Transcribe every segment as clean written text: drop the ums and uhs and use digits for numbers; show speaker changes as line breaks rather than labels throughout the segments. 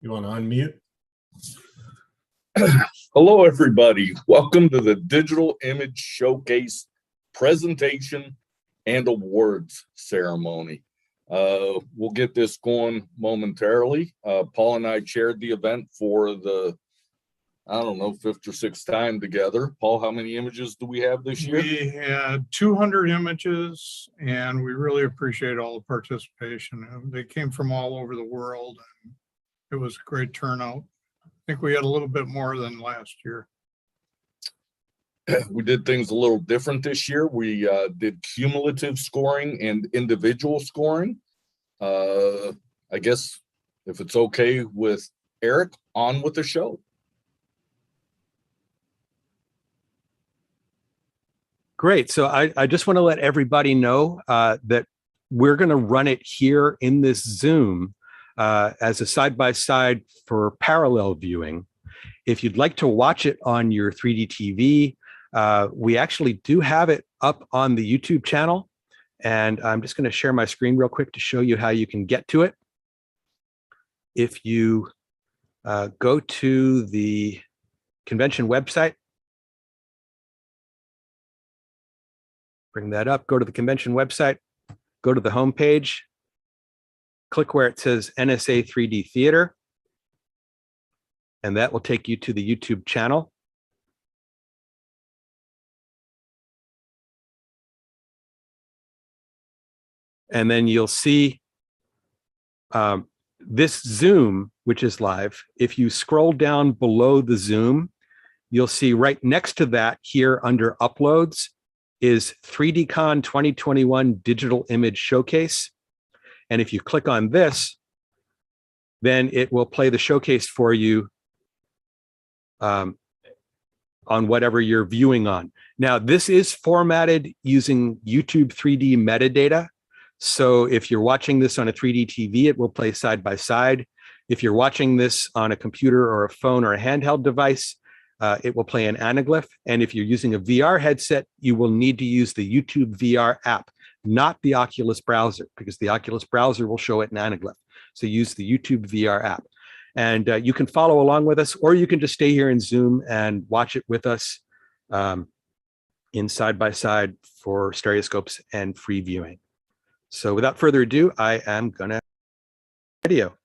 You want to unmute?
Hello, everybody. Welcome to the Digital Image Showcase presentation and awards ceremony. We'll get this going momentarily. Paul and I chaired the event for the, I don't know, fifth or sixth time together. Paul, how many images do we have this year?
We had 200 images, and we really appreciate all the participation. They came from all over the world, and it was a great turnout. I think we had a little bit more than last year.
We did things a little different this year. We did cumulative scoring and individual scoring. I guess if it's okay with Eric, on with the show.
Great. So I just want to let everybody know that we're going to run it here in this Zoom as a side-by-side for parallel viewing. If you'd like to watch it on your 3D TV, we actually do have it up on the YouTube channel. And I'm just going to share my screen real quick to show you how you can get to it. If you go to the convention website, bring that up, go to the convention website, go to the home page, click where it says NSA 3D Theater, and that will take you to the YouTube channel. And then you'll see this Zoom, which is live. If you scroll down below the Zoom, you'll see right next to that here under Uploads is 3D-Con 2021 Digital Image Showcase. And if you click on this, then it will play the showcase for you on whatever you're viewing on. Now, this is formatted using YouTube 3D metadata. So if you're watching this on a 3D TV, it will play side by side. If you're watching this on a computer or a phone or a handheld device, it will play an anaglyph. And if you're using a VR headset, you will need to use the YouTube VR app, not the Oculus browser, because the Oculus browser will show it in anaglyph. So use the YouTube VR app. And you can follow along with us, or you can just stay here in Zoom and watch it with us in side by side for stereoscopes and free viewing. So without further ado, I am gonna video.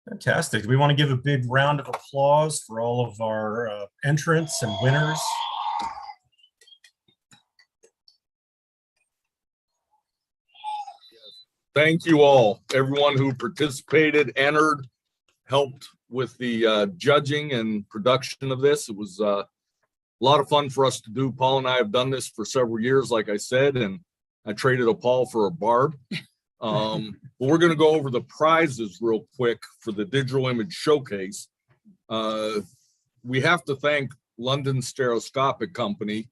Fantastic. Do we want to give a big round of applause for all of our entrants and winners?
Thank you all, everyone who participated, entered, helped with the judging and production of this. It was a lot of fun for us to do. Paul and I have done this for several years, like I said, and I traded a Paul for a Barb. But we're going to go over the prizes real quick for the Digital Image Showcase. We have to thank London Stereoscopic Company.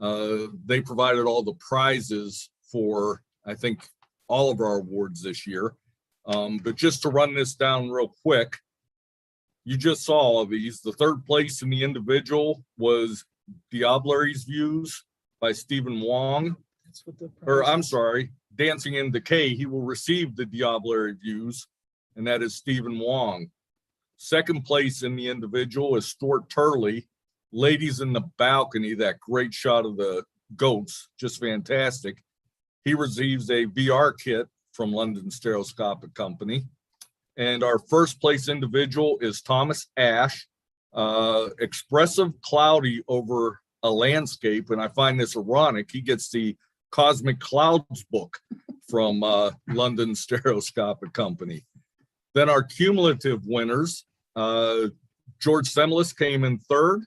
They provided all the prizes for, I think, all of our awards this year. But just to run this down real quick, you just saw all of these. The third place in the individual was Diableries Views by Stephen Wong. Or I'm sorry, Dancing in Decay. He will receive the Diablerie Views, and that is Stephen Wong. Second place in the individual is Stuart Turley. Ladies in the Balcony, that great shot of the goats, just fantastic. He receives a VR kit from London Stereoscopic Company. And our first place individual is Thomas Ash, Expressive Cloudy Over a Landscape. And I find this ironic. He gets the Cosmic Clouds book from London Stereoscopic Company. Then our cumulative winners, George Semlis came in third.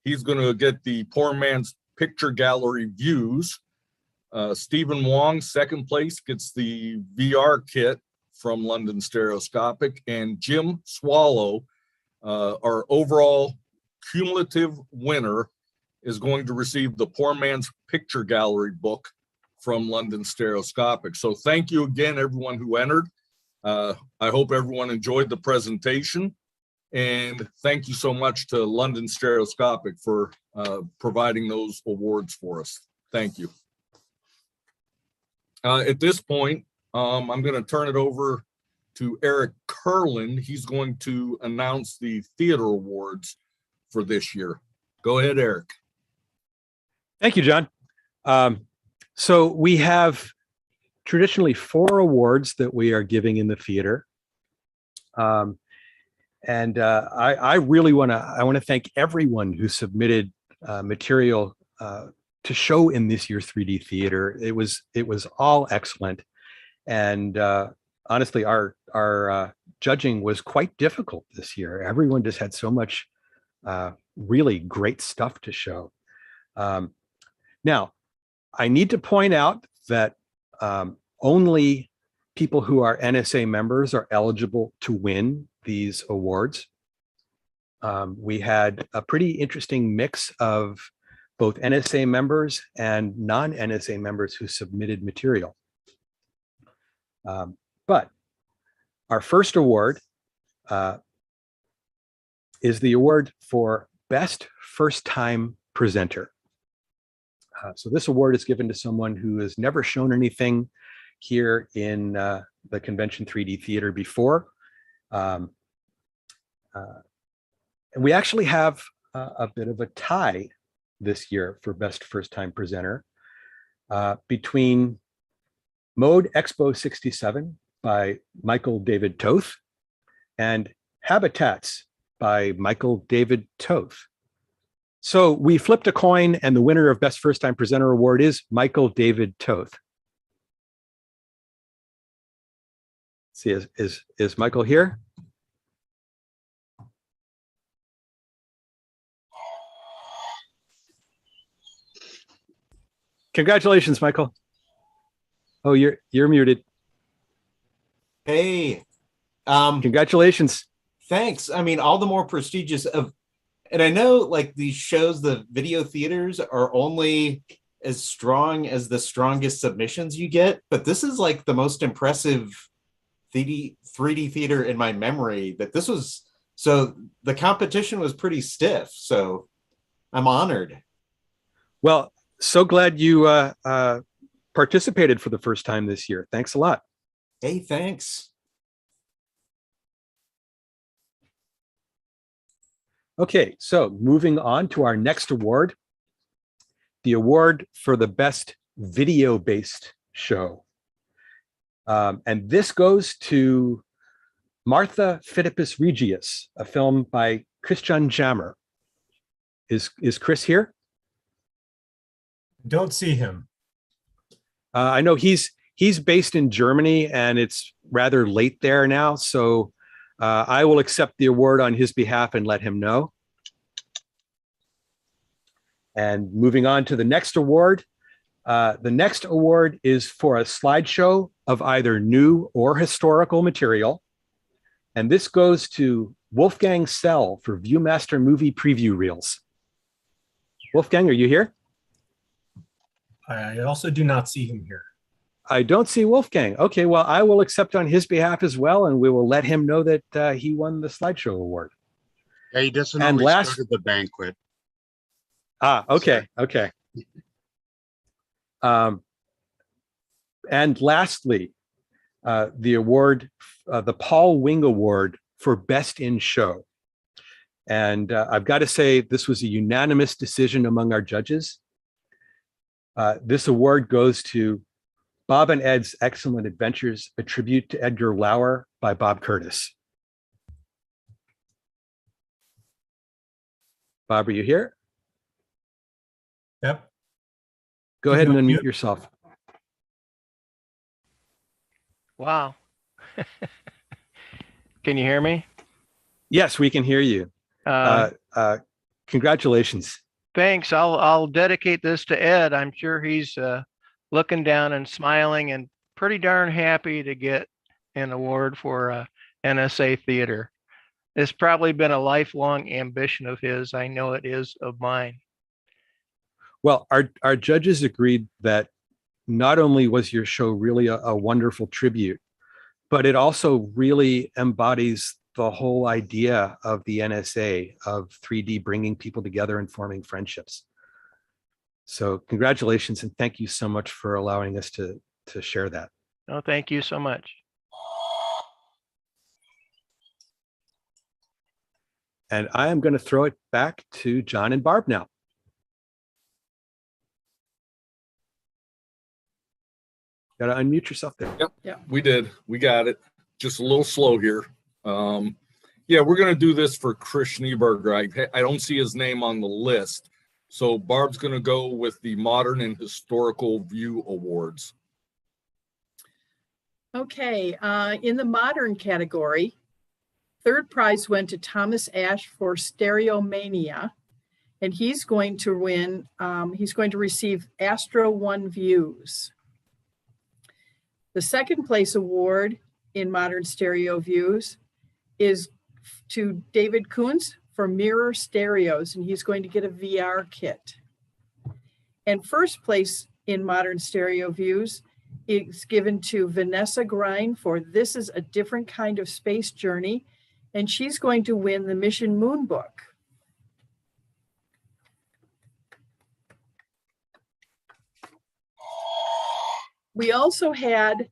He's going to get the Poor Man's Picture Gallery Views. Stephen Wong, second place, gets the VR kit from London Stereoscopic. And Jim Swallow, our overall cumulative winner, is going to receive the Poor Man's Picture Gallery book from London Stereoscopic. So thank you again, everyone who entered. I hope everyone enjoyed the presentation. And thank you so much to London Stereoscopic for providing those awards for us. Thank you. At this point, I'm going to turn it over to Eric Kurland. He's going to announce the theater awards for this year. Go ahead, Eric.
Thank you, John. So we have traditionally 4 awards that we are giving in the theater. I really want to thank everyone who submitted material to show in this year's 3D theater. It was all excellent, and honestly, our judging was quite difficult this year. Everyone just had so much really great stuff to show. Now, I need to point out that only people who are NSA members are eligible to win these awards. We had a pretty interesting mix of both NSA members and non-NSA members who submitted material. But our first award is the award for Best First Time Presenter. So this award is given to someone who has never shown anything here in the Convention 3D Theater before. And we actually have a bit of a tie this year for Best First Time Presenter between Mode Expo 67 by Michael David Toth and Habitats by Michael David Toth. So we flipped a coin, and the winner of Best First Time Presenter Award is Michael David Toth. See, is Michael here? Congratulations, Michael. Oh, you're muted.
Hey,
Congratulations.
thanks. I mean, all the more prestigious of, and I know like these shows, the video theaters are only as strong as the strongest submissions you get, but this is like the most impressive 3D theater in my memory that this was. So the competition was pretty stiff. So I'm honored.
Well, so glad you participated for the first time this year. Thanks a lot.
Hey, thanks.
Okay, so moving on to our next award, the award for the best video-based show. And this goes to Martha Phidippus Regius, a film by Christian Jammer. Is Chris here?
Don't see him.
I know he's based in Germany, and it's rather late there now. So I will accept the award on his behalf and let him know. And moving on to the next award. The next award is for a slideshow of either new or historical material. And this goes to Wolfgang Sell for Viewmaster Movie Preview Reels. Wolfgang, are you here?
I also do not see him here.
I don't see Wolfgang. Okay, well, I will accept on his behalf as well, and we will let him know that he won the slideshow award.
Yeah, he doesn't
And
always
last-
go to the banquet.
Okay, okay. And lastly, the award, the Paul Wing Award for Best in Show. And I've got to say, this was a unanimous decision among our judges. This award goes to Bob and Ed's Excellent Adventures, a tribute to Edgar Lauer by Bob Curtis. Bob, are you here?
Yep.
Go ahead and
Unmute.
unmute yourself.
Wow. Can you hear me?
Yes, we can hear you. Congratulations.
Thanks. I'll dedicate this to Ed. I'm sure he's looking down and smiling and pretty darn happy to get an award for NSA Theater. It's probably been a lifelong ambition of his. I know it is of mine.
Well, our judges agreed that not only was your show really a wonderful tribute, but it also really embodies the whole idea of the NSA, of 3D bringing people together and forming friendships. So congratulations, and thank you so much for allowing us to share that.
Oh, thank you so much.
And I am going to throw it back to John and Barb now. Got to unmute yourself there.
Yep, we did. We got it. Just a little slow here. Yeah, we're going to do this for Chris Schneeberger. I don't see his name on the list. So Barb's going to go with the Modern and Historical View Awards.
Okay, in the modern category, third prize went to Thomas Ash for Stereomania, and he's going to win, he's going to receive Astro One Views. The second place award in Modern Stereo Views is to David Kuntz for Mirror Stereos, and he's going to get a VR kit. And first place in Modern Stereo Views is given to Vanessa Grind for This Is a Different Kind of Space Journey, and she's going to win the Mission Moon book. We also had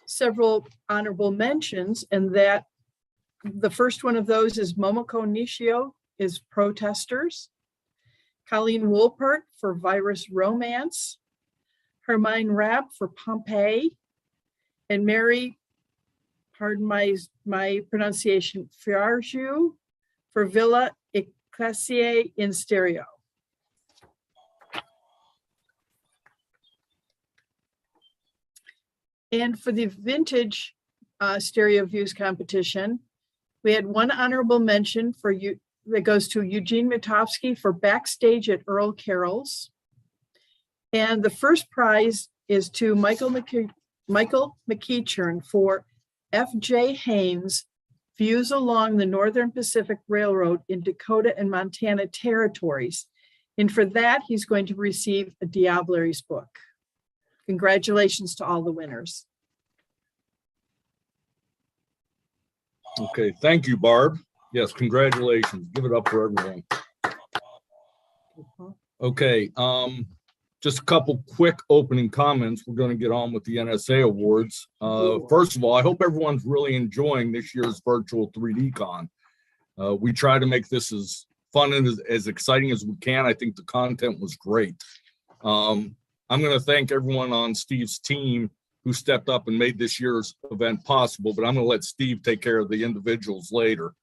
several honorable mentions, and that the first one of those is Momoko Nishio is Protesters, Colleen Wolpert for Virus Romance, Hermine Rapp for Pompeii, and Mary, pardon my pronunciation, Fiarju for Villa Ecclesiae in Stereo. And for the vintage stereo views competition, we had one honorable mention for you that goes to Eugene Mitofsky for Backstage at Earl Carroll's. And the first prize is to Michael McEachern for F.J. Haynes' Views Along the Northern Pacific Railroad in Dakota and Montana Territories. And for that, he's going to receive a Diableries book. Congratulations to all the winners.
Okay, thank you, Barb. Yes, congratulations. Give it up for everyone. Okay, just a couple quick opening comments. We're going to get on with the NSA awards. First of all, I hope everyone's really enjoying this year's virtual 3D-Con. We try to make this as fun and as exciting as we can. I think the content was great. I'm going to thank everyone on Steve's team who stepped up and made this year's event possible, but I'm going to let Steve take care of the individuals later.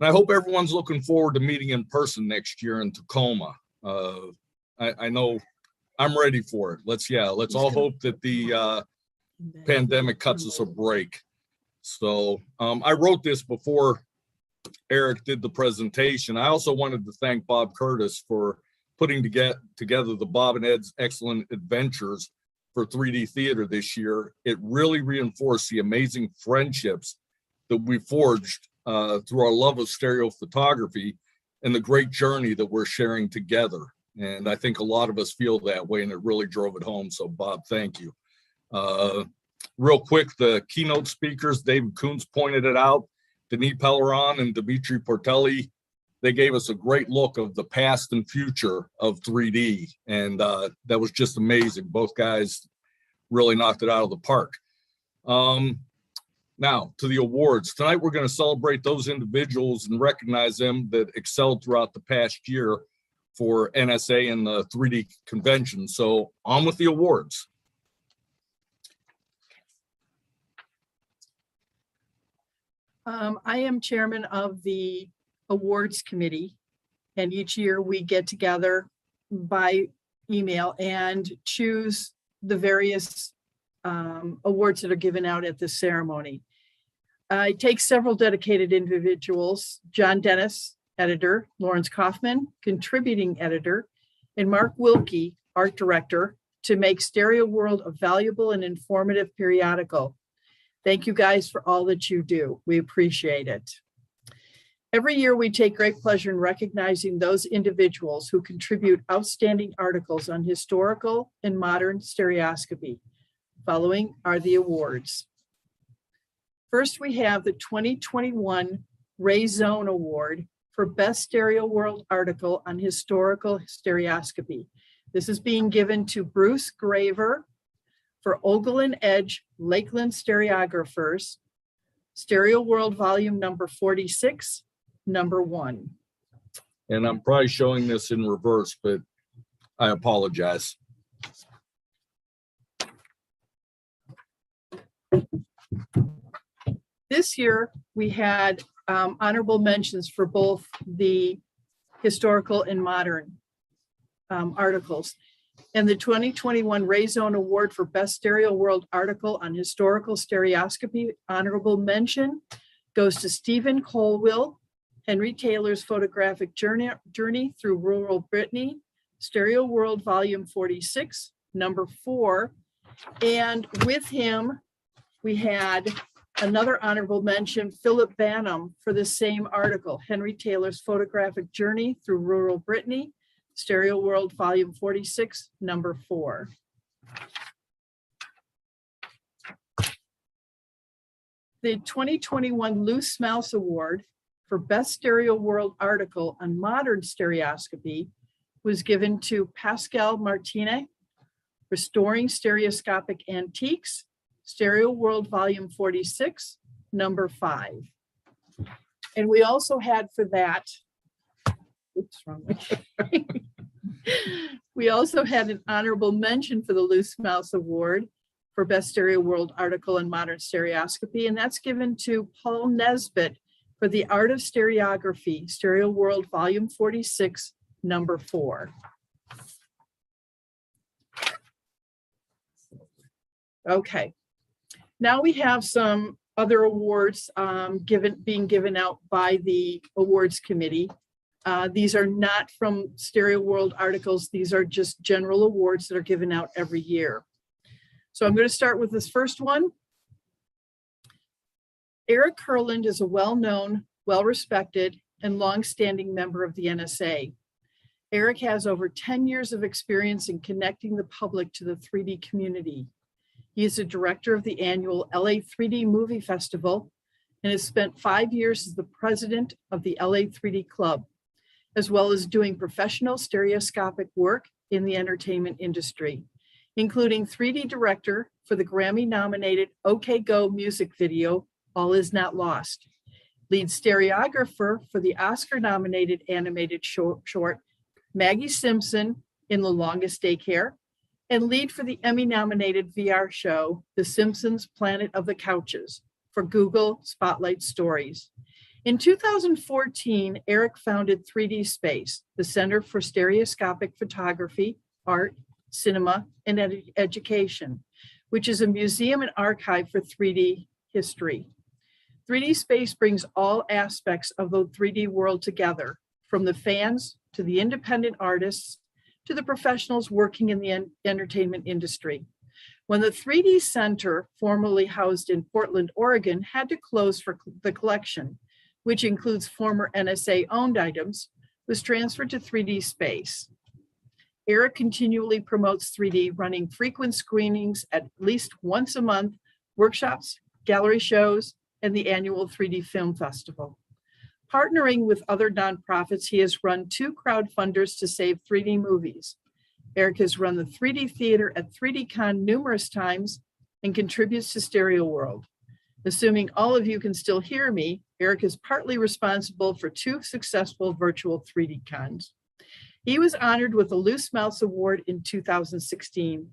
And I hope everyone's looking forward to meeting in person next year in Tacoma. I know I'm ready for it. Let's all hope that the pandemic cuts us a break. So I wrote this before Eric did the presentation. I also wanted to thank Bob Curtis for putting together the Bob and Ed's Excellent Adventures for 3D theater this year. It really reinforced the amazing friendships that we forged through our love of stereo photography and the great journey that we're sharing together. And I think a lot of us feel that way, and it really drove it home. So Bob, thank you. Real quick, the keynote speakers, David Coons pointed it out, Denis Pellerin and Dimitri Portelli, they gave us a great look of the past and future of 3D. And that was just amazing. Both guys really knocked it out of the park. Now to the awards. Tonight, we're going to celebrate those individuals and recognize them that excelled throughout the past year for NSA and the 3D convention. So on with the awards.
I am chairman of the awards committee, and each year we get together by email and choose the various awards that are given out at the ceremony. It takes several dedicated individuals: John Dennis, editor; Lawrence Kaufman, contributing editor; and Mark Wilkie, art director, to make Stereo World a valuable and informative periodical. Thank you guys for all that you do. We appreciate it. Every year we take great pleasure in recognizing those individuals who contribute outstanding articles on historical and modern stereoscopy. Following are the awards. First, we have the 2021 Ray Zone Award for Best Stereo World Article on Historical Stereoscopy. This is being given to Bruce Graver for Ogle and Edge Lakeland Stereographers, Stereo World Volume number 46, number 1.
And I'm probably showing this in reverse, but I apologize.
This year, we had honorable mentions for both the historical and modern articles. And the 2021 Ray Zone Award for Best Stereo World Article on Historical Stereoscopy honorable mention goes to Stephen Colwill, Henry Taylor's Photographic Journey Through Rural Brittany, Stereo World Volume 46, number 4. And with him, we had another honorable mention, Philip Banham, for the same article, Henry Taylor's Photographic Journey Through Rural Brittany, Stereo World Volume 46, number 4. The 2021 Loose Mouse Award for Best Stereo World Article on Modern Stereoscopy was given to Pascal Martinez, Restoring Stereoscopic Antiques, Stereo World Volume 46, number 5. And we also had for that, oops, wrong way. We also had an honorable mention for the Loose Mouse Award for Best Stereo World Article in Modern Stereoscopy, and that's given to Paul Nesbitt for The Art of Stereography, Stereo World Volume 46, number 4. Okay, now we have some other awards being given out by the awards committee. These are not from Stereo World articles. These are just general awards that are given out every year. So I'm going to start with this first one. Eric Kurland is a well-known, well-respected, and long-standing member of the NSA. Eric has over 10 years of experience in connecting the public to the 3D community. He is the director of the annual LA 3D Movie Festival and has spent 5 years as the president of the LA 3D Club, as well as doing professional stereoscopic work in the entertainment industry, including 3D director for the Grammy-nominated OK Go music video, All Is Not Lost, lead stereographer for the Oscar-nominated animated short, Maggie Simpson in The Longest Daycare, and lead for the Emmy-nominated VR show, The Simpsons Planet of the Couches, for Google Spotlight Stories. In 2014, Eric founded 3D Space, the Center for Stereoscopic Photography, Art, Cinema, and Education, which is a museum and archive for 3D history. 3D Space brings all aspects of the 3D world together, from the fans to the independent artists to the professionals working in the entertainment industry. When the 3D Center, formerly housed in Portland, Oregon, had to close for the collection, which includes former NSA-owned items, was transferred to 3D Space. Eric continually promotes 3D, running frequent screenings at least once a month, workshops, gallery shows, and the annual 3D Film Festival. Partnering with other nonprofits, he has run 2 crowdfunders to save 3D movies. Eric has run the 3D Theater at 3D-Con numerous times and contributes to Stereo World. Assuming all of you can still hear me, Eric is partly responsible for 2 successful virtual 3D-Cons. He was honored with the Loose Mouths Award in 2016.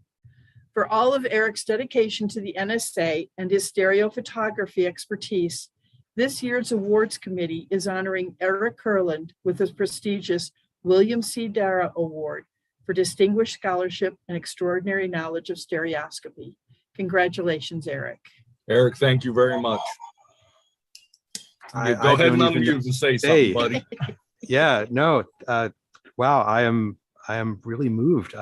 For all of Eric's dedication to the NSA and his stereo photography expertise, this year's awards committee is honoring Eric Kurland with the prestigious William C. Dara Award for distinguished scholarship and extraordinary knowledge of stereoscopy. Congratulations, Eric.
Eric, thank you very much. Go ahead and unmute and say something, buddy.
Yeah, no, wow, I am really moved.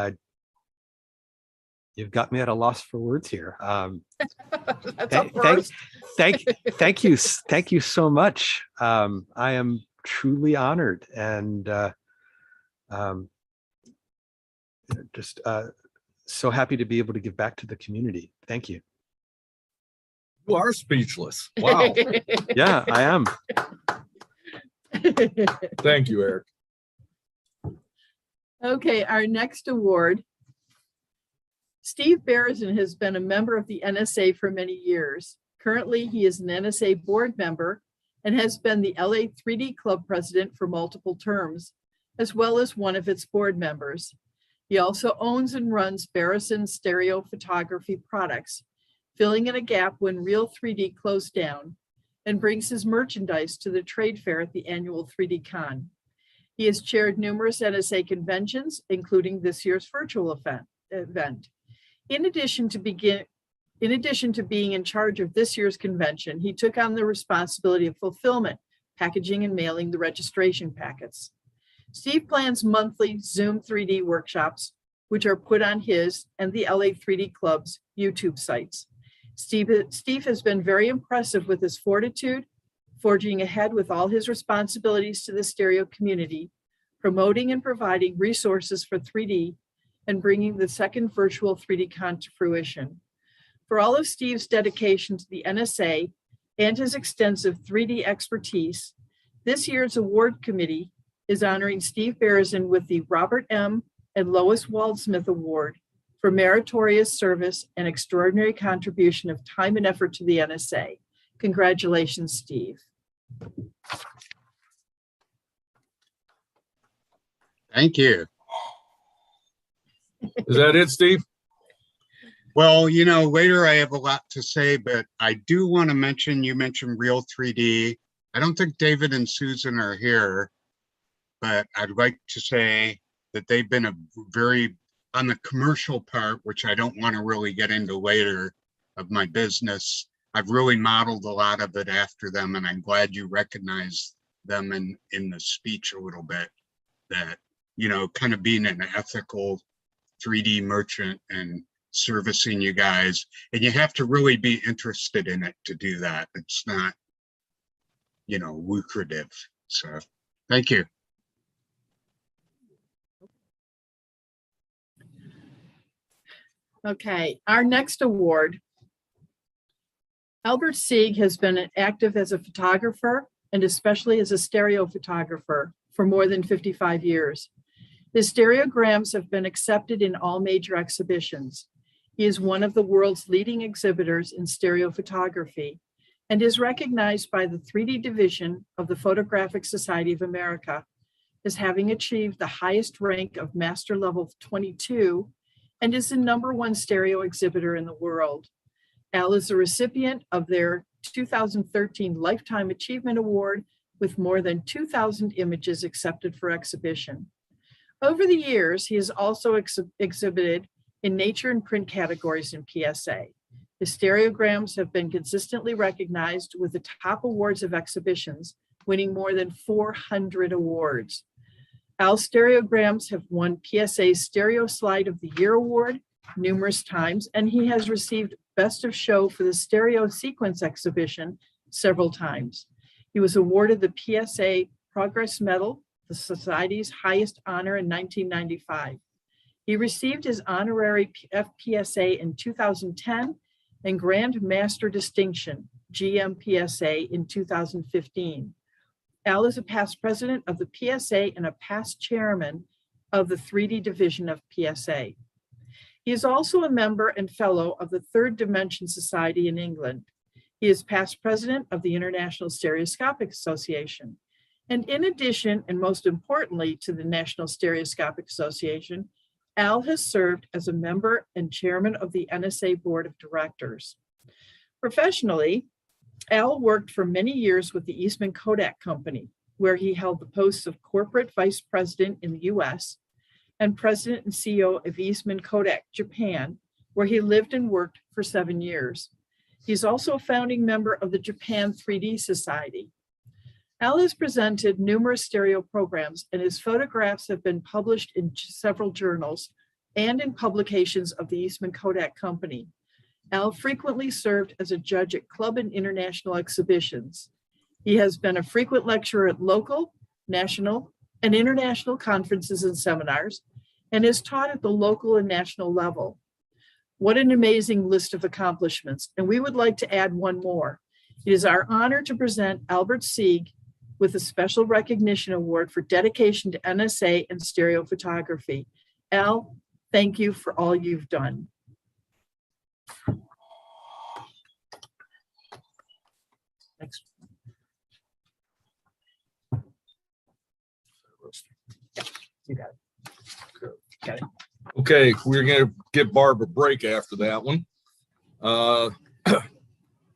You've got me at a loss for words here.
That's a first.
Thank you so much. I am truly honored and just so happy to be able to give back to the community. Thank you.
You are speechless. Wow.
Yeah, I am.
Thank you, Eric.
Okay, our next award. Steve Berezin has been a member of the NSA for many years. Currently, he is an NSA board member and has been the LA 3D Club president for multiple terms, as well as one of its board members. He also owns and runs Berezin Stereo Photography Products, filling in a gap when Real 3D closed down, and brings his merchandise to the trade fair at the annual 3D-Con. He has chaired numerous NSA conventions, including this year's virtual event. In addition to being in charge of this year's convention, he took on the responsibility of fulfillment, packaging, and mailing the registration packets. Steve plans monthly Zoom 3D workshops, which are put on his and the LA 3D Club's YouTube sites. Steve has been very impressive with his fortitude, forging ahead with all his responsibilities to the stereo community, promoting and providing resources for 3D, and bringing the second virtual 3D-Con to fruition. For all of Steve's dedication to the NSA and his extensive 3D expertise, this year's award committee is honoring Steve Berezin with the Robert M. and Lois Waldsmith Award for meritorious service and extraordinary contribution of time and effort to the NSA. Congratulations, Steve.
Thank you.
Is that it, Steve?
Well, later I have a lot to say, but I do want to mention, you mentioned Real 3D. I don't think David and Susan are here, but I'd like to say that they've been on the commercial part, which I don't want to really get into later of my business. I've really modeled a lot of it after them, and I'm glad you recognize them in the speech a little bit, that, kind of being an ethical 3D merchant and servicing you guys. And you have to really be interested in it to do that. It's not, lucrative. So thank you.
Okay, our next award. Albert Sieg has been active as a photographer and especially as a stereo photographer for more than 55 years. His stereograms have been accepted in all major exhibitions. He is one of the world's leading exhibitors in stereo photography and is recognized by the 3D division of the Photographic Society of America as having achieved the highest rank of Master Level 22 and is the #1 stereo exhibitor in the world. Al is a recipient of their 2013 Lifetime Achievement Award with more than 2,000 images accepted for exhibition. Over the years, he has also exhibited in nature and print categories in PSA. His stereograms have been consistently recognized with the top awards of exhibitions, winning more than 400 awards. Al's stereograms have won PSA's Stereo Slide of the Year award numerous times, and he has received Best of Show for the Stereo Sequence exhibition several times. He was awarded the PSA Progress Medal, the Society's highest honor, in 1995. He received his honorary FPSA in 2010 and Grand Master Distinction, GMPSA, in 2015. Al is a past president of the PSA and a past chairman of the 3D division of PSA. He is also a member and fellow of the Third Dimension Society in England. He is past president of the International Stereoscopic Association. And in addition, and most importantly to the National Stereoscopic Association, Al has served as a member and chairman of the NSA Board of Directors. Professionally, Al worked for many years with the Eastman Kodak Company, where he held the posts of corporate vice president in the US and president and CEO of Eastman Kodak Japan, where he lived and worked for 7 years. He's also a founding member of the Japan 3D Society. Al has presented numerous stereo programs, and his photographs have been published in several journals and in publications of the Eastman Kodak Company. Al frequently served as a judge at club and international exhibitions. He has been a frequent lecturer at local, national, and international conferences and seminars, and has taught at the local and national level. What an amazing list of accomplishments, and we would like to add one more. It is our honor to present Albert Sieg with a special recognition award for dedication to NSA and stereo photography. Al, thank you for all you've done. Thanks. You got it. Got it.
Okay, we're going to give Barb a break after that one.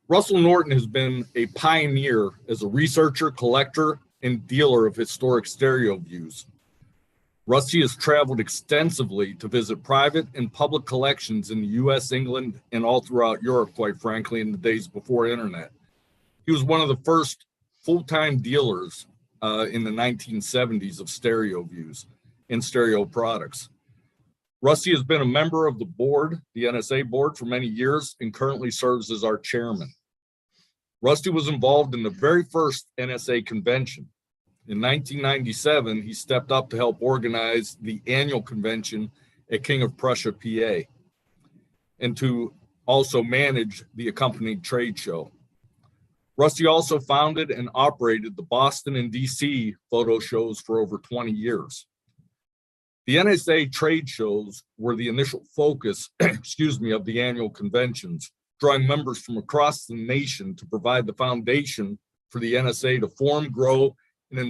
Russell Norton has been a pioneer as a researcher, collector, and dealer of historic stereo views. Rusty has traveled extensively to visit private and public collections in the US, England, and all throughout Europe, quite frankly, in the days before internet. He was one of the first full-time dealers in the 1970s of stereo views and stereo products. Rusty has been a member of the board, the NSA board, for many years and currently serves as our chairman. Rusty was involved in the very first NSA convention. In 1997, he stepped up to help organize the annual convention at King of Prussia, PA, and to also manage the accompanying trade show. Rusty also founded and operated the Boston and DC photo shows for over 20 years. The NSA trade shows were the initial focus, of the annual conventions, drawing members from across the nation to provide the foundation for the NSA to form, grow, and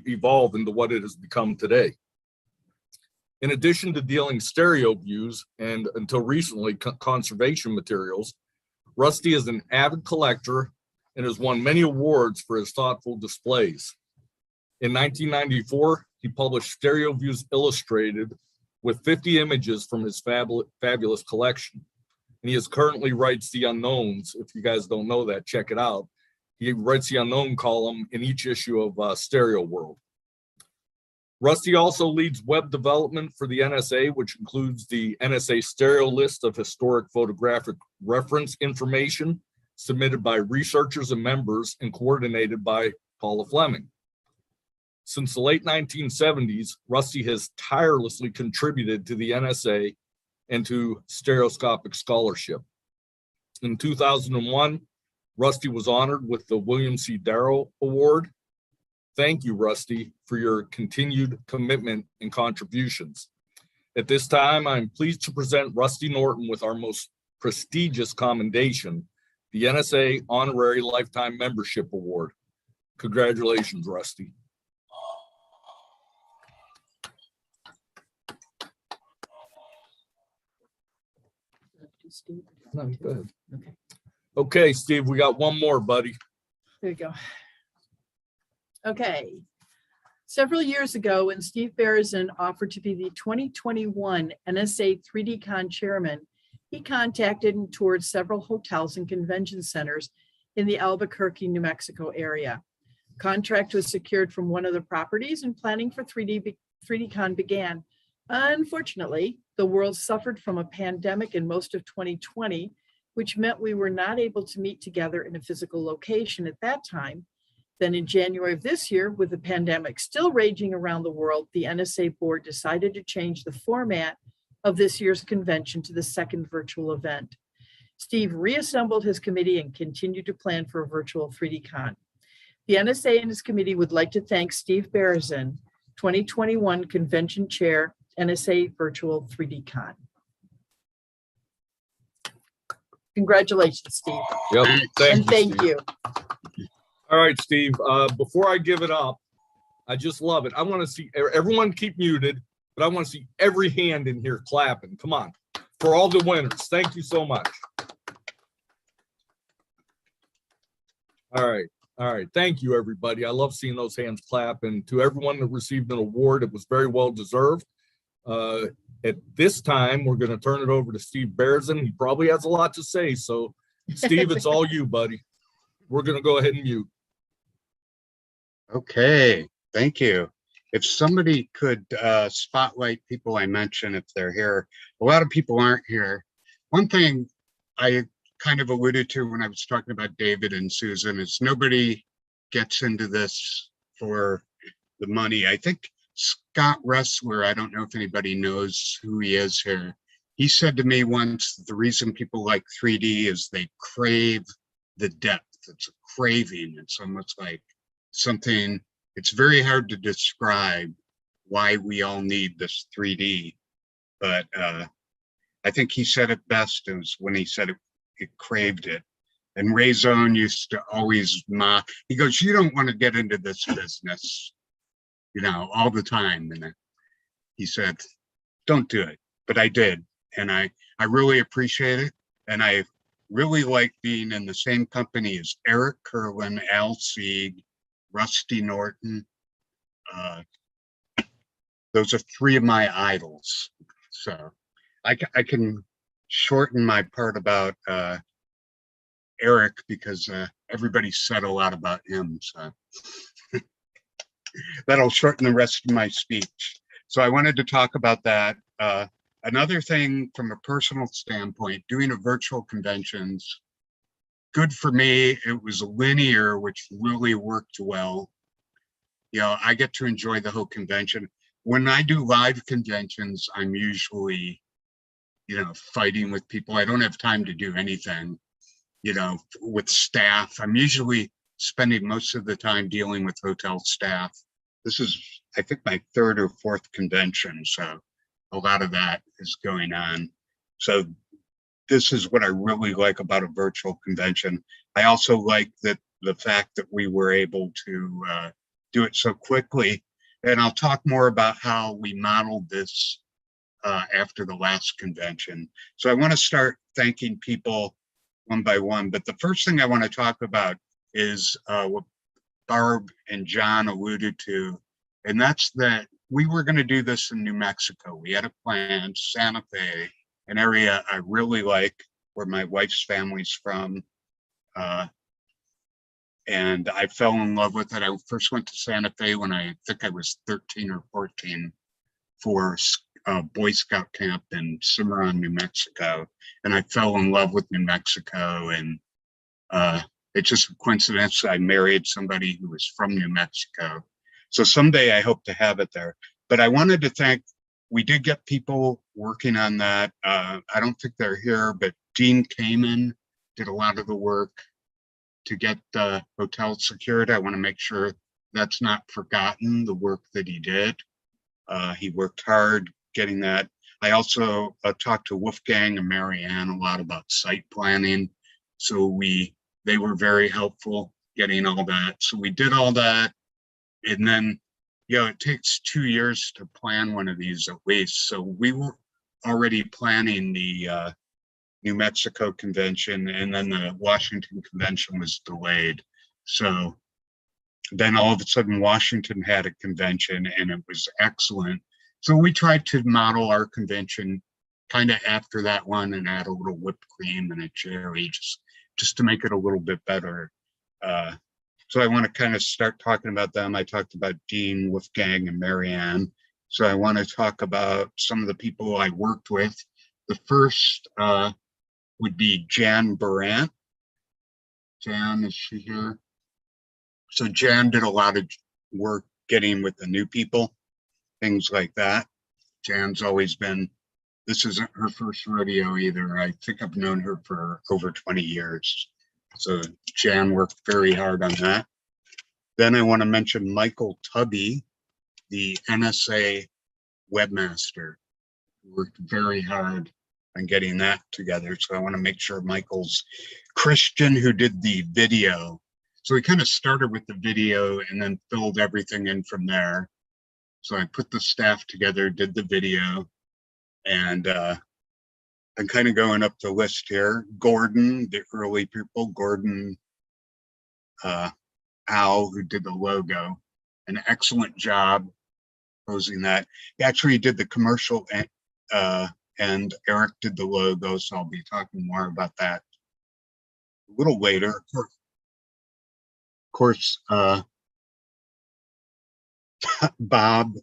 evolve into what it has become today. In addition to dealing stereo views and, until recently, conservation materials, Rusty is an avid collector and has won many awards for his thoughtful displays. In 1994, he published Stereo Views Illustrated with 50 images from his fabulous collection. And he currently writes The Unknowns. If you guys don't know that, check it out. He writes the Unknown column in each issue of Stereo World. Rusty also leads web development for the NSA, which includes the NSA stereo list of historic photographic reference information submitted by researchers and members and coordinated by Paula Fleming. Since the late 1970s, Rusty has tirelessly contributed to the NSA and to stereoscopic scholarship. In 2001, Rusty was honored with the William C. Darrow Award. Thank you, Rusty, for your continued commitment and contributions. At this time, I'm pleased to present Rusty Norton with our most prestigious commendation, the NSA Honorary Lifetime Membership Award. Congratulations, Rusty.
Steve.
No, go ahead.
Okay,
Okay, Steve, we got one more, buddy.
there you go. Okay. Several years ago, when Steve Berezin offered to be the 2021 NSA 3D-Con chairman, he contacted and toured several hotels and convention centers in the Albuquerque, New Mexico area. Contract was secured from one of the properties and planning for 3D-Con began. Unfortunately, the world suffered from a pandemic in most of 2020, which meant we were not able to meet together in a physical location at that time. Then in January of this year, with the pandemic still raging around the world, the NSA board decided to change the format of this year's convention to the second virtual event. Steve reassembled his committee and continued to plan for a virtual 3D-Con. The NSA and his committee would like to thank Steve Berezin, 2021 Convention Chair, NSA Virtual 3D-Con. Congratulations, Steve.
Yep.
And thank you.
All right, Steve, before I give it up, I just love it. I want to see everyone keep muted, but I want to see every hand in here clapping. Come on, for all the winners. Thank you so much. All right. All right. Thank you, everybody. I love seeing those hands clap. And to everyone that received an award, it was very well deserved. At this time, we're going to turn it over to Steve Berezin. He probably has a lot to say. So, Steve, it's all you, buddy. We're going to go ahead and mute.
Okay, thank you. If somebody could spotlight people I mentioned, if they're here. A lot of people aren't here. One thing I kind of alluded to when I was talking about David and Susan is nobody gets into this for the money. I think Scott Ressler, I don't know if anybody knows who he is here. He said to me once, the reason people like 3D is they crave the depth. It's a craving. It's almost like something, it's very hard to describe why we all need this 3D. But I think he said it best. It was when he said it craved it. And Ray Zone used to always mock. He goes, you don't want to get into this business, you know, all the time. And he said, don't do it. But I did. And I really appreciate it. And I really like being in the same company as Eric Kerlin, Al Sieg, Rusty Norton. Those are three of my idols. So I can shorten my part about Eric because everybody said a lot about him. So that'll shorten the rest of my speech. So I wanted to talk about that. Another thing from a personal standpoint, doing a virtual conventions, good for me. It was linear, which really worked well. You know, I get to enjoy the whole convention. When I do live conventions, I'm usually, you know, fighting with people. I don't have time to do anything, you know, with staff. I'm usually spending most of the time dealing with hotel staff. This is, I think, my third or fourth convention. So a lot of that is going on. So this is what I really like about a virtual convention. I also like that the fact that we were able to do it so quickly. And I'll talk more about how we modeled this after the last convention. So I want to start thanking people one by one. But the first thing I want to talk about is what Barb and John alluded to, and that's that we were going to do this in New Mexico. We had a plan, Santa Fe, an area I really like, where my wife's family's from. And I fell in love with it. I first went to Santa Fe when I think I was 13 or 14 for Boy Scout camp in Cimarron, New Mexico. And I fell in love with New Mexico. And it's just a coincidence I married somebody who was from New Mexico. So someday I hope to have it there. But I wanted to thank, we did get people working on that. I don't think they're here, but Dean Kamen did a lot of the work to get the hotel secured. I want to make sure that's not forgotten, the work that he did. He worked hard getting that. I also talked to Wolfgang and Marianne a lot about site planning. So they were very helpful getting all that. So we did all that. And then, you know, it takes 2 years to plan one of these at least. So we were already planning the New Mexico convention, and then the Washington convention was delayed. So then all of a sudden Washington had a convention and it was excellent. So we tried to model our convention kind of after that one and add a little whipped cream and a cherry just to make it a little bit better. So I want to kind of start talking about them. I talked about Dean, Wolfgang, and Marianne. So I want to talk about some of the people I worked with. The first would be Jan Barant. Jan, is she here? So Jan did a lot of work getting with the new people, things like that. Jan's always been, this isn't her first rodeo either. I think I've known her for over 20 years. So Jan worked very hard on that. Then I want to mention Michael Tubby, the NSA webmaster, worked very hard on getting that together. So I want to make sure Michael's Christian, who did the video. So we kind of started with the video and then filled everything in from there. So I put the staff together, did the video, and I'm kind of going up the list here. Gordon, the early people, Gordon Al, who did the logo, an excellent job posing that. He actually did the commercial and Eric did the logo, so I'll be talking more about that a little later. Of course, Barb,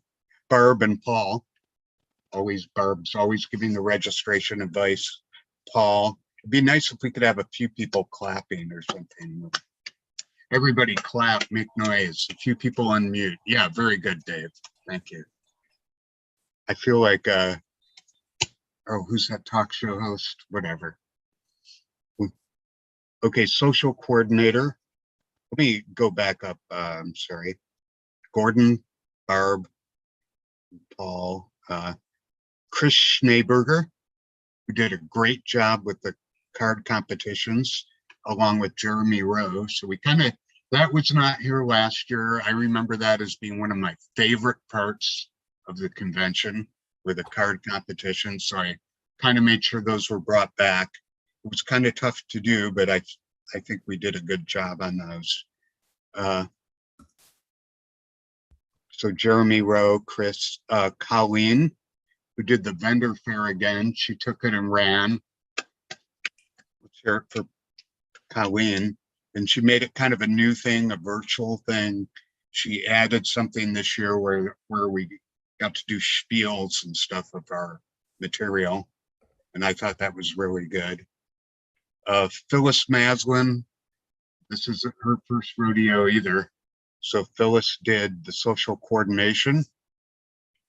and Paul. Barb's always giving the registration advice. Paul, it'd be nice if we could have a few people clapping or something. Everybody clap, make noise. A few people unmute. Yeah, very good, Dave. Thank you. I feel like, oh, who's that talk show host? Whatever. Okay, social coordinator. Let me go back up. I'm sorry. Gordon, Barb, Paul, Chris Schneeberger, who did a great job with the card competitions, along with Jeremy Rowe. So we kind of, that was not here last year. I remember that as being one of my favorite parts of the convention with the card competition. So I kind of made sure those were brought back. It was kind of tough to do, but I think we did a good job on those. So Jeremy Rowe, Chris, Colleen, who did the vendor fair again. She took it and ran. Let's hear it for Colleen. And she made it kind of a new thing, a virtual thing. She added something this year where we got to do spiels and stuff of our material. And I thought that was really good. Phyllis Maslin, this isn't her first rodeo either. So Phyllis did the social coordination.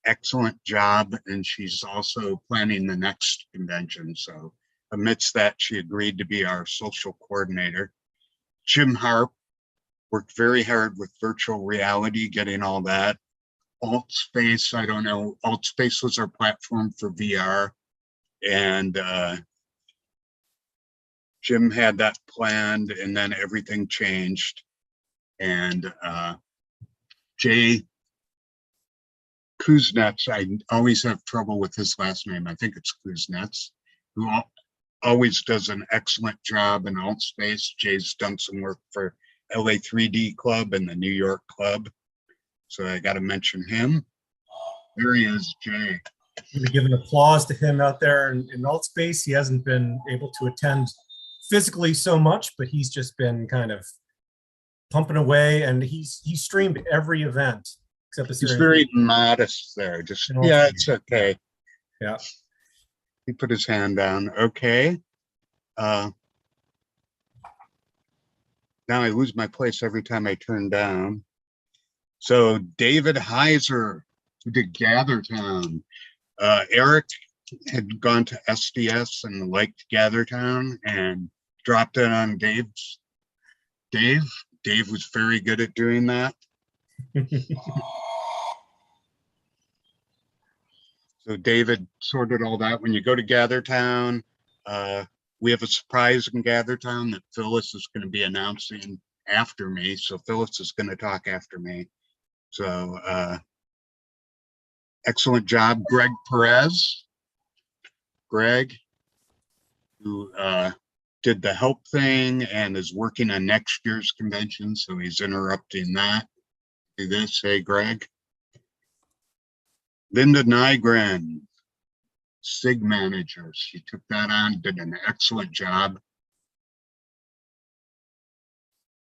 Excellent job. And she's also planning the next convention. So amidst that, she agreed to be our social coordinator. Jim Harp worked very hard with virtual reality, getting all that. AltSpace, I don't know, AltSpace was our platform for VR. And Jim had that planned and then everything changed. And Jay Kuznets, I always have trouble with his last name. I think it's Kuznets, who always does an excellent job in AltSpace. Jay's done some work for LA 3D Club and the New York Club. So I got to mention him. There he is, Jay.
We give an applause to him out there in AltSpace. He hasn't been able to attend physically so much, but he's just been kind of pumping away, and he streamed every event except
He's very modest there. Just yeah, it's okay.
Yeah.
He put his hand down. Okay. Now I lose my place every time I turn down. So David Heiser, who did GatherTown. Eric had gone to SDS and liked GatherTown and dropped it on Dave's. Dave was very good at doing that. So David sorted all that. When you go to GatherTown, we have a surprise in GatherTown that Phyllis is going to be announcing after me. So Phyllis is going to talk after me. So excellent job, Greg Perez. Greg, who did the help thing and is working on next year's convention, so he's interrupting that. Do this, hey, Greg. Linda Nygren, SIG manager. She took that on, did an excellent job.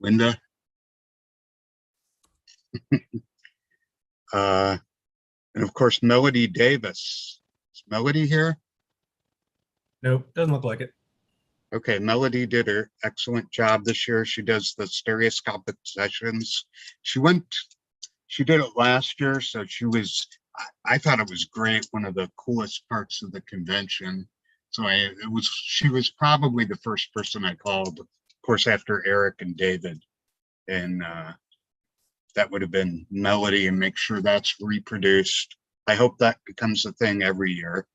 Linda. And of course, Melody Davis. Is Melody here?
Nope, doesn't look like it.
Okay, Melody did her excellent job this year. She does the stereoscopic sessions. She did it last year, so I thought it was great, one of the coolest parts of the convention. So she was probably the first person I called, of course, after Eric and David. And that would have been Melody, and make sure that's reproduced. I hope that becomes a thing every year.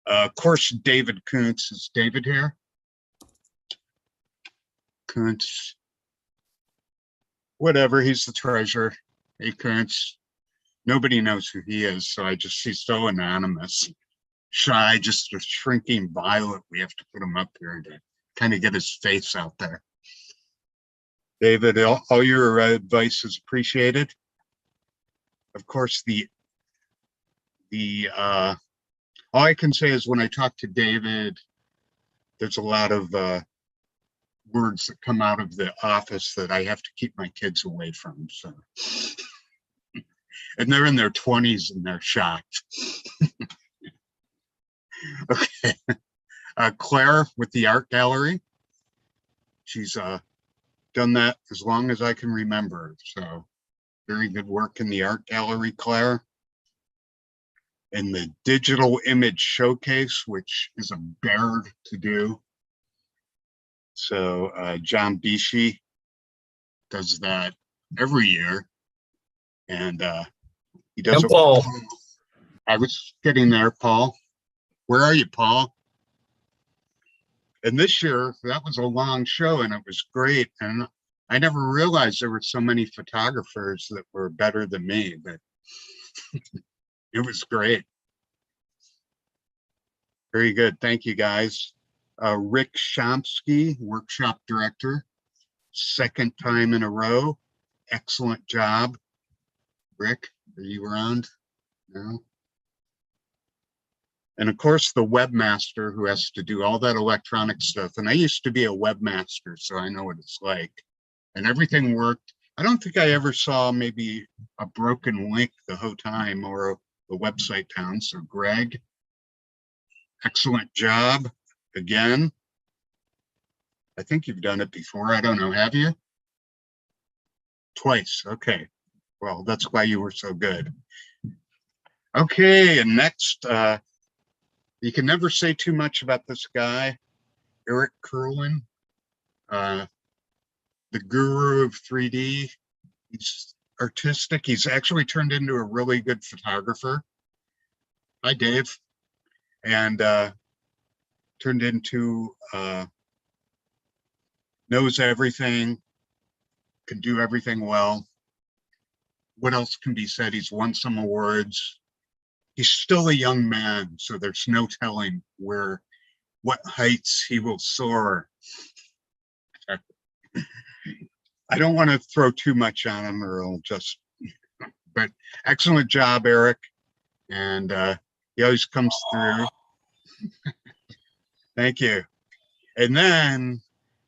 Of course, David Kuntz. Is David here? Kuntz. Whatever, he's the treasurer. Hey, Kuntz. Nobody knows who he is, so he's so anonymous. Shy, just a shrinking violet. We have to put him up here to kind of get his face out there. David, all your advice is appreciated. Of course, all I can say is when I talk to David, there's a lot of words that come out of the office that I have to keep my kids away from. So, and they're in their 20s and they're shocked. Okay, Claire with the art gallery. She's done that as long as I can remember. So very good work in the art gallery, Claire. And the digital image showcase, which is a bear to do. So John Bishi does that every year. And he does it.
Paul.
I was getting there, Paul. Where are you, Paul? And this year, that was a long show and it was great. And I never realized there were so many photographers that were better than me, but it was great. Very good. Thank you, guys. Rick Chomsky, workshop director, second time in a row. Excellent job. Rick, are you around? No. And of course, the webmaster who has to do all that electronic stuff. And I used to be a webmaster, so I know what it's like. And everything worked. I don't think I ever saw maybe a broken link the whole time or the website down. So Greg, excellent job again. I think you've done it before. I don't know. Have you? Twice. Okay. Well, that's why you were so good. Okay. And next, you can never say too much about this guy, Eric Kerwin, the guru of 3D. He's artistic. He's actually turned into a really good photographer. Hi, Dave. And turned into, knows everything, can do everything well. What else can be said? He's won some awards. He's still a young man, so there's no telling what heights he will soar. I don't want to throw too much on him or I'll just, but excellent job, Eric. And he always comes through. Thank you. And then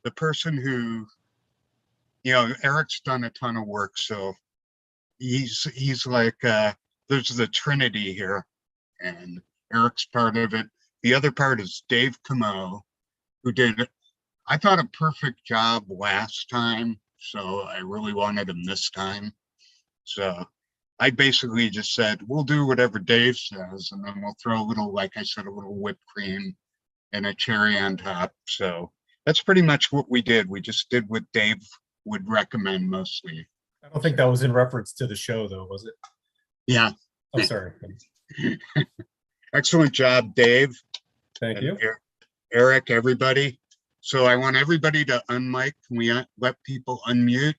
the person who, Eric's done a ton of work, so he's like, there's the Trinity here, and Eric's part of it. The other part is Dave Camo, who did, I thought, a perfect job last time, so I really wanted him this time. So I basically just said, we'll do whatever Dave says, and then we'll throw a little, like I said, a little whipped cream and a cherry on top. So that's pretty much what we did. We just did what Dave would recommend mostly.
I don't think that was in reference to the show, though, was it?
Yeah.
I'm sorry.
Excellent job, Dave.
Thank you.
Eric, everybody. So I want everybody to unmic. Can we let people unmute?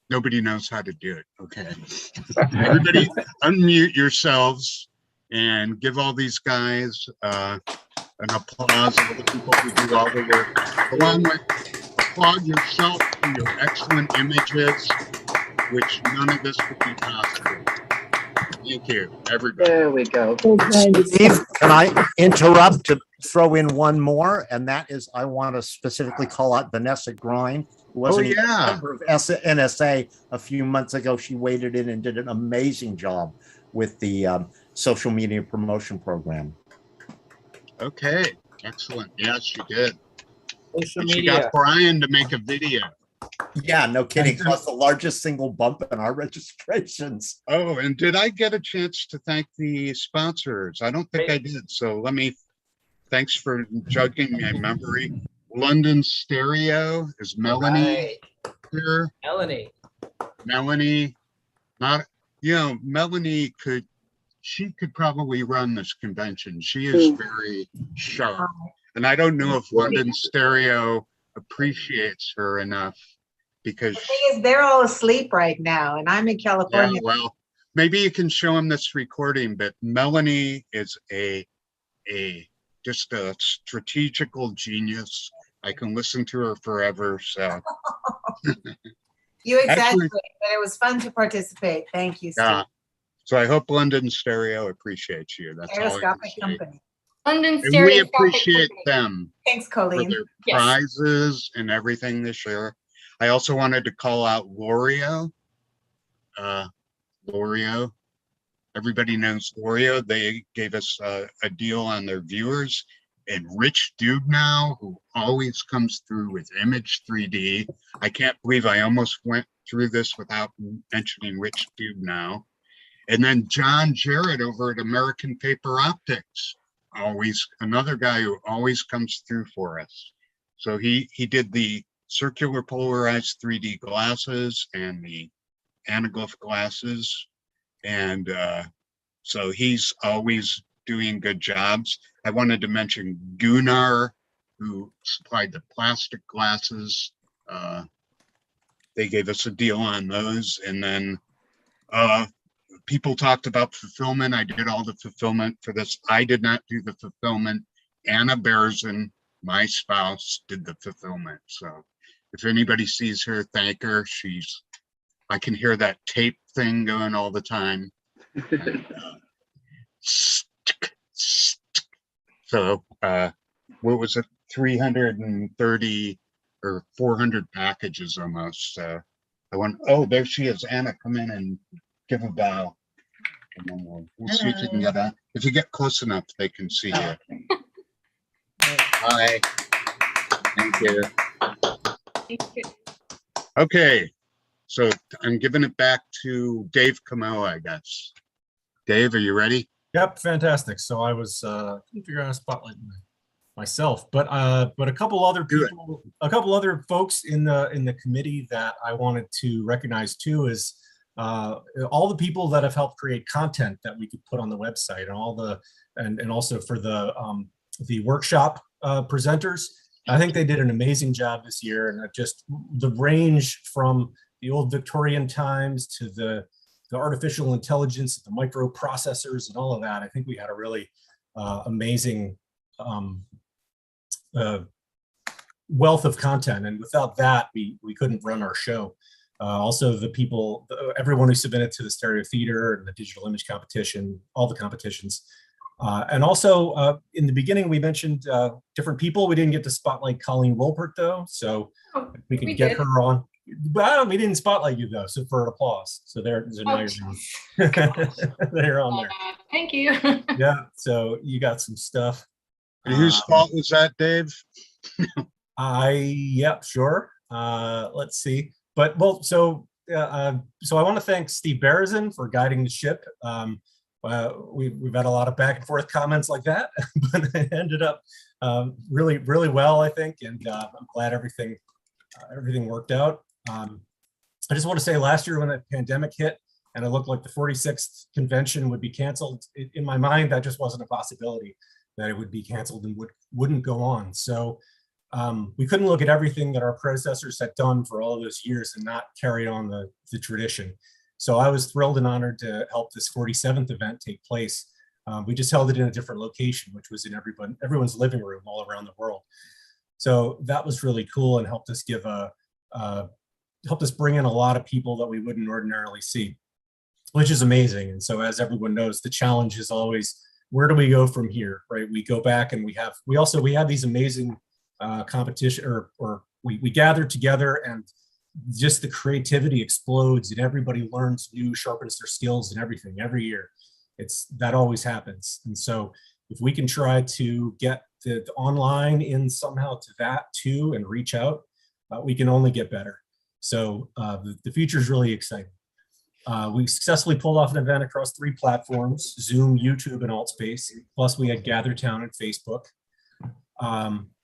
Nobody knows how to do it. Okay. Everybody unmute yourselves and give all these guys an applause, all the people who do all the work, along with applaud yourself for your excellent images, which none of this would be possible. Thank you, everybody.
There we go.
Steve, can I interrupt to throw in one more? And that is, I want to specifically call out Vanessa Grind, who was
Oh,
a
yeah.
member of NSA a few months ago. She waded in and did an amazing job with the social media promotion program.
Okay, excellent. Yes, she did.
Social
And she
media.
got Brian to make a video.
Yeah, no kidding. It was the largest single bump in our registrations.
Oh, and did I get a chance to thank the sponsors? I don't think I did. So thanks for jogging my memory. London Stereo is Melanie
Right.
here.
Melanie.
Melanie, Melanie she could probably run this convention. She is very sharp. And I don't know if London Stereo appreciates her enough because
The thing is, they're all asleep right now, and I'm in
yeah,
California.
well, maybe you can show them this recording, but Melanie is just a strategical genius. I can listen to her forever. So
You exaggerate,
Actually-
but it was fun to participate. Thank you, Steve.
yeah. So I hope London Stereo appreciates you. That's all I can
Aeroscopic
say.
company.
London
And we
Stereoscopic
appreciate
Company.
them
Thanks,
for
Colleen.
their
Yes.
prizes and everything this year. I also wanted to call out L'Oreal. L'Oreal. Everybody knows L'Oreal. They gave us a deal on their viewers. And Rich Dubnow, who always comes through with Image 3D. I can't believe I almost went through this without mentioning Rich Dubnow. And then John Jarrett over at American Paper Optics. Always another guy who always comes through for us. So he did the circular polarized 3D glasses and the anaglyph glasses. And so he's always doing good jobs. I wanted to mention Gunnar, who supplied the plastic glasses. They gave us a deal on those. And then people talked about fulfillment. I did all the fulfillment for this. I did not do the fulfillment. Anna Berzin, my spouse, did the fulfillment. So if anybody sees her, thank her. I can hear that tape thing going all the time. And, so what was it? 330 or 400 packages almost. Oh, there she is. Anna, come in and give a bow. And then we'll see if you can get on. If you get close enough, they can see you. Hi. Thank you. Okay, so I'm giving it back to Dave Camillo, I guess. Dave, are you ready?
Yep, fantastic. So I was figuring out a spotlight myself, but a couple other
Do it.
people, a couple other folks in the committee that I wanted to recognize too is all the people that have helped create content that we could put on the website, and all the and also for the workshop presenters. I think they did an amazing job this year, and just the range from the old Victorian times to the artificial intelligence, the microprocessors and all of that. I think we had a really amazing wealth of content, and without that, we couldn't run our show. Also, the people, everyone who submitted to the Stereo Theater and the digital image competition, all the competitions. And also, in the beginning, we mentioned different people. We didn't get to spotlight Colleen Wolpert, though, so we could get her on. But we didn't spotlight you, though, so for an applause. So there's now you're on there.
Thank you.
Yeah, so you got some stuff.
And whose fault was that, Dave?
Yep, sure. Let's see. But well, so I want to thank Steve Berezin for guiding the ship. We've had a lot of back and forth comments like that, but it ended up really, really well, I think, and I'm glad everything worked out. I just want to say, last year when the pandemic hit and it looked like the 46th convention would be canceled, in my mind, that just wasn't a possibility that it would be canceled and wouldn't go on. So we couldn't look at everything that our predecessors had done for all of those years and not carry on the tradition. So I was thrilled and honored to help this 47th event take place. We just held it in a different location, which was in everyone's living room all around the world. So that was really cool and helped us helped us bring in a lot of people that we wouldn't ordinarily see, which is amazing. And so, as everyone knows, the challenge is always, where do we go from here, right? We go back and we have these amazing competition, or we gather together, and just the creativity explodes and everybody learns new, sharpens their skills and everything every year. That always happens. And so if we can try to get the online in somehow to that too and reach out, we can only get better. So the future is really exciting. We successfully pulled off an event across 3 platforms: Zoom, YouTube, and AltSpace. Plus we had GatherTown and Facebook.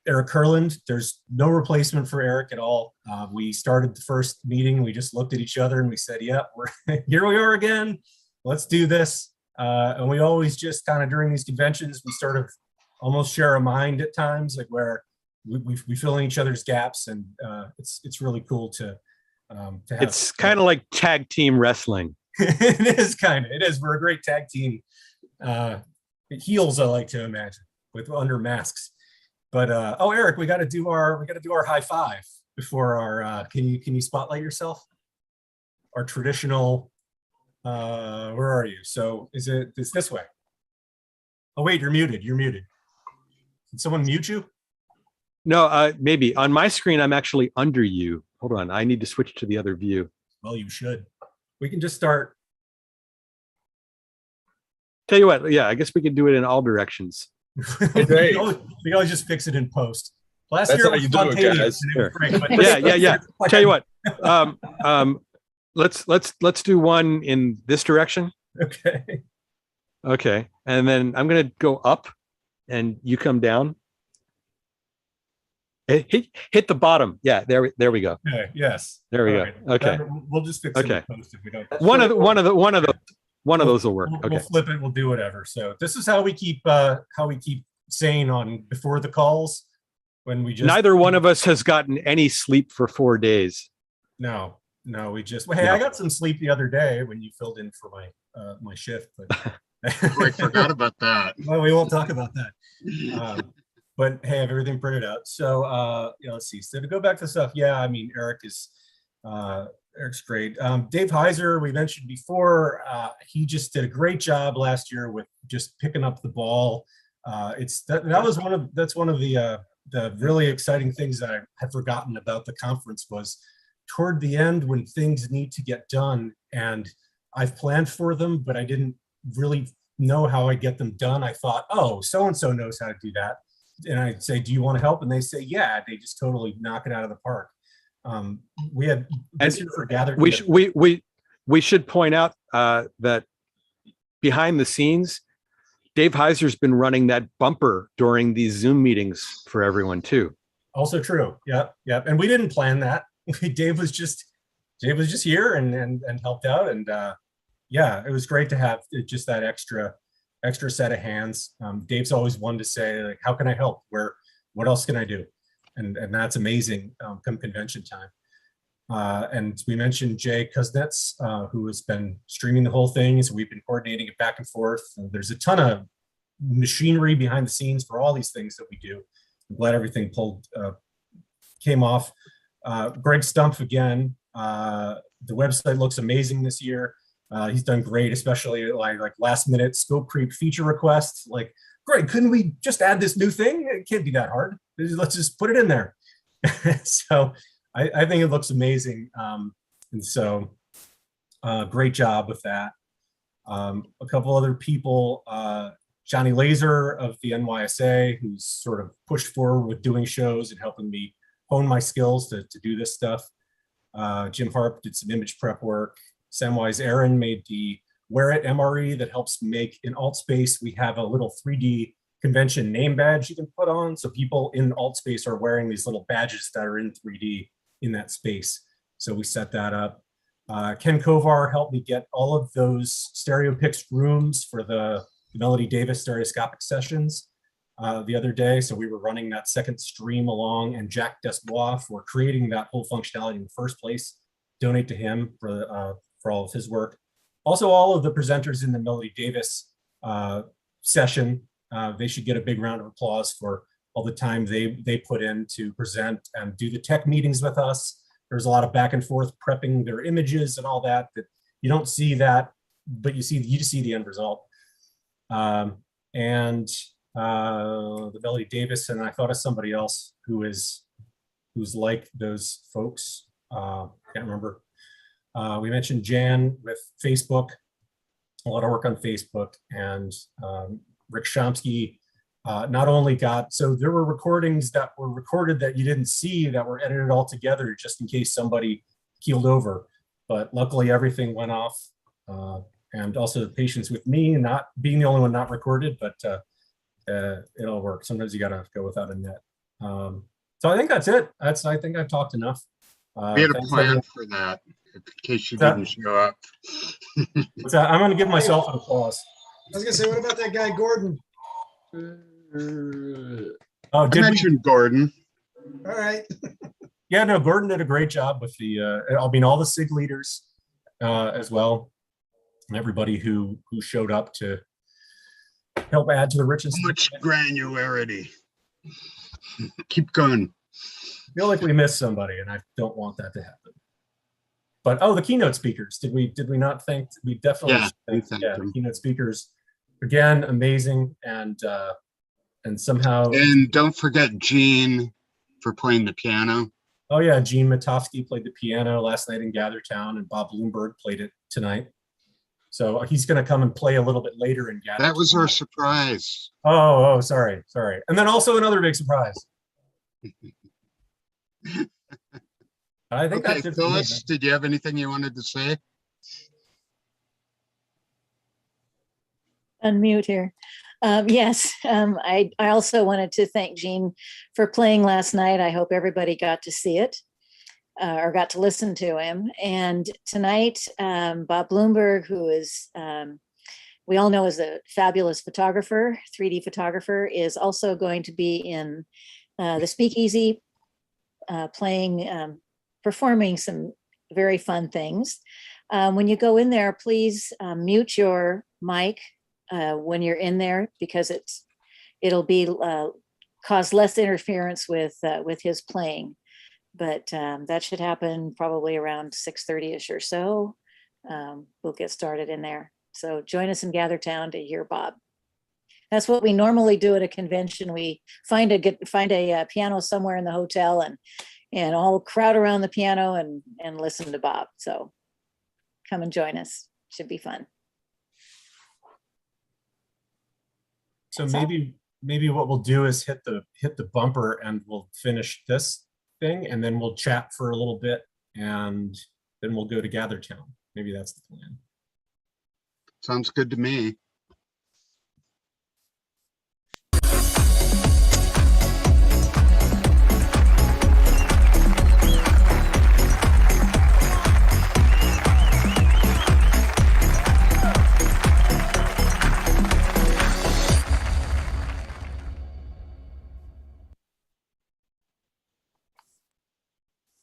Eric Kurland, there's no replacement for Eric at all. We started the first meeting, we just looked at each other and we said, yep, here we are again, let's do this. And we always just kind of, during these conventions, we sort of almost share a mind at times, like where we fill in each other's gaps, and it's really cool to have.
It's kind of like tag team wrestling.
It is. We're a great tag team. Heels, I like to imagine, with under masks. But oh, Eric, we got to do our high five before our. Can you spotlight yourself? Our traditional. Where are you? So it's this way. Oh wait, you're muted. Did someone mute you?
No, maybe on my screen I'm actually under you. Hold on, I need to switch to the other view.
Well, you should. We can just start.
Tell you what, yeah, I guess we can do it in all directions.
We can always just fix it in post. Last year was spontaneous.
Yeah. Tell you what, let's do one in this direction. Okay, and then I'm gonna go up, and you come down. Hit the bottom. Yeah, there we go.
Okay, yes.
There we go.
Right.
Okay.
We'll just fix it in post if we don't.
One of those will work. Okay.
We'll flip it. We'll do whatever. So this is how we keep sane on before the calls, when we just.
Neither one of us has gotten any sleep for 4 days.
No, we just. Well, hey, I got some sleep the other day when you filled in for my shift, but.
I forgot about that.
Well, we won't talk about that. But hey, I have everything printed out. So let's see. So to go back to stuff, yeah, I mean, Eric's great. Dave Heiser, we mentioned before, he just did a great job last year with just picking up the ball. That's one of the really exciting things that I had forgotten about the conference, was toward the end when things need to get done and I've planned for them, but I didn't really know how I get them done. I thought, oh, so-and-so knows how to do that. And I'd say, do you want to help? And they say, yeah. They just totally knock it out of the park. We had this year for Gather.
We should point out that behind the scenes, Dave Heiser's been running that bumper during these Zoom meetings for everyone too.
Also true. Yep. And we didn't plan that. Dave was just here and helped out. And yeah, it was great to have just that extra set of hands. Dave's always one to say, like, how can I help? What else can I do? And that's amazing come convention time. And we mentioned Jay Kuznets, who has been streaming the whole thing. So we've been coordinating it back and forth. And there's a ton of machinery behind the scenes for all these things that we do. I'm glad everything came off. Greg Stumpf again. The website looks amazing this year. He's done great, especially like last minute scope creep feature requests. Like, Greg, couldn't we just add this new thing? It can't be that hard. Let's just put it in there. So I think it looks amazing. And so great job with that. A couple other people, Johnny Laser of the NYSA, who's sort of pushed forward with doing shows and helping me hone my skills to do this stuff. Jim Harp did some image prep work. Samwise Aaron made the Wear It MRE that helps make, in AltSpace, we have a little 3D convention name badge you can put on. So people in AltSpace are wearing these little badges that are in 3D in that space. So we set that up. Ken Kovar helped me get all of those StereoPix rooms for the Melody Davis stereoscopic sessions the other day. So we were running that second stream along, and Jack Desbois for creating that whole functionality in the first place. Donate to him for all of his work. Also, all of the presenters in the Melody Davis session. They should get a big round of applause for all the time they put in to present and do the tech meetings with us. There's a lot of back and forth prepping their images and all that you don't see that, but you just see the end result. And the Melody Davis, and I thought of somebody else who's like those folks. Can't remember. We mentioned Jan with Facebook, a lot of work on Facebook, and Rick Chomsky not only so there were recordings that were recorded that you didn't see that were edited all together just in case somebody keeled over, but luckily everything went off. And also the patience with me not being the only one not recorded, but it all works. Sometimes you gotta go without a net. So I think that's it. I think I've talked enough.
We had a plan for that, in case you didn't show up.
I'm gonna give myself an applause.
I was gonna say, what about that guy Gordon?
Oh,
I mentioned Gordon.
All right.
Yeah, no, Gordon did a great job with all the SIG leaders as well, and everybody who showed up to help add to the richness.
So much granularity. Keep going.
I feel like we missed somebody, and I don't want that to happen. But the keynote speakers. Did we not thank? We definitely thanked the keynote speakers. Again, amazing, and somehow.
And don't forget Gene for playing the piano.
Oh yeah, Gene Matovsky played the piano last night in Gathertown, and Bob Bloomberg played it tonight. So he's going to come and play a little bit later in Gathertown.
That was our surprise.
Oh, sorry. And then also another big surprise. I think
Okay,
that's it.
Phyllis, did you have anything you wanted to say?
Unmute here. Yes, I also wanted to thank Gene for playing last night. I hope everybody got to see it or got to listen to him. And tonight, Bob Bloomberg, who is, we all know is a fabulous photographer, 3D photographer, is also going to be in the Speakeasy performing some very fun things. When you go in there, please mute your mic when you're in there, because it'll be cause less interference with his playing. But that should happen probably around 6:30ish or so. We'll get started in there. So join us in Gathertown to hear Bob. That's what we normally do at a convention. We find a piano somewhere in the hotel and all crowd around the piano and listen to Bob. So come and join us. Should be fun.
So maybe what we'll do is hit the bumper and we'll finish this thing, and then we'll chat for a little bit, and then we'll go to Gathertown. Maybe that's the plan.
Sounds good to me.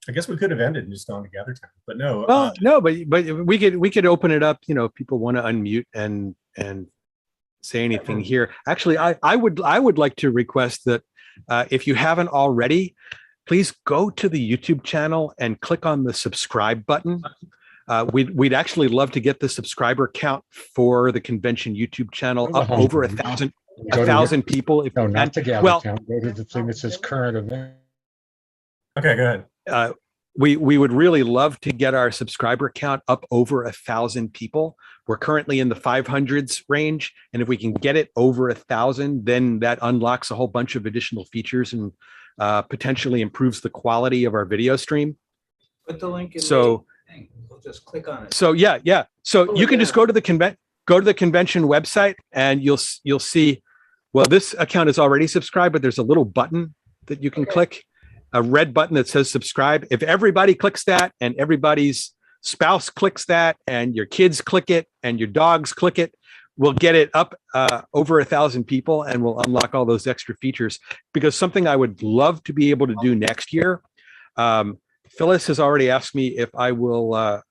I guess we could have ended and just gone to Gathertown, but no.
Well, no, but we could open it up. If people want to unmute and say anything here. Actually, I would like to request that if you haven't already, please go to the YouTube channel and click on the subscribe button. We'd actually love to get the subscriber count for the convention YouTube channel up over 1,000 people.
No, not to Gathertown. Go to the thing that says current event.
Okay, go ahead.
We would really love to get our subscriber count up over 1,000 people. We're currently in the 500s range, and if we can get it over 1,000, then that unlocks a whole bunch of additional features and potentially improves the quality of our video stream.
Put the link in.
So
we'll just click on it.
So yeah. So you can just go to the convention website, and you'll see. Well, this account is already subscribed, but there's a little button that you can click. A red button that says subscribe. If everybody clicks that, and everybody's spouse clicks that, and your kids click it, and your dogs click it, we'll get it up over 1,000 people, and we'll unlock all those extra features. Because something I would love to be able to do next year, Phyllis has already asked me if I will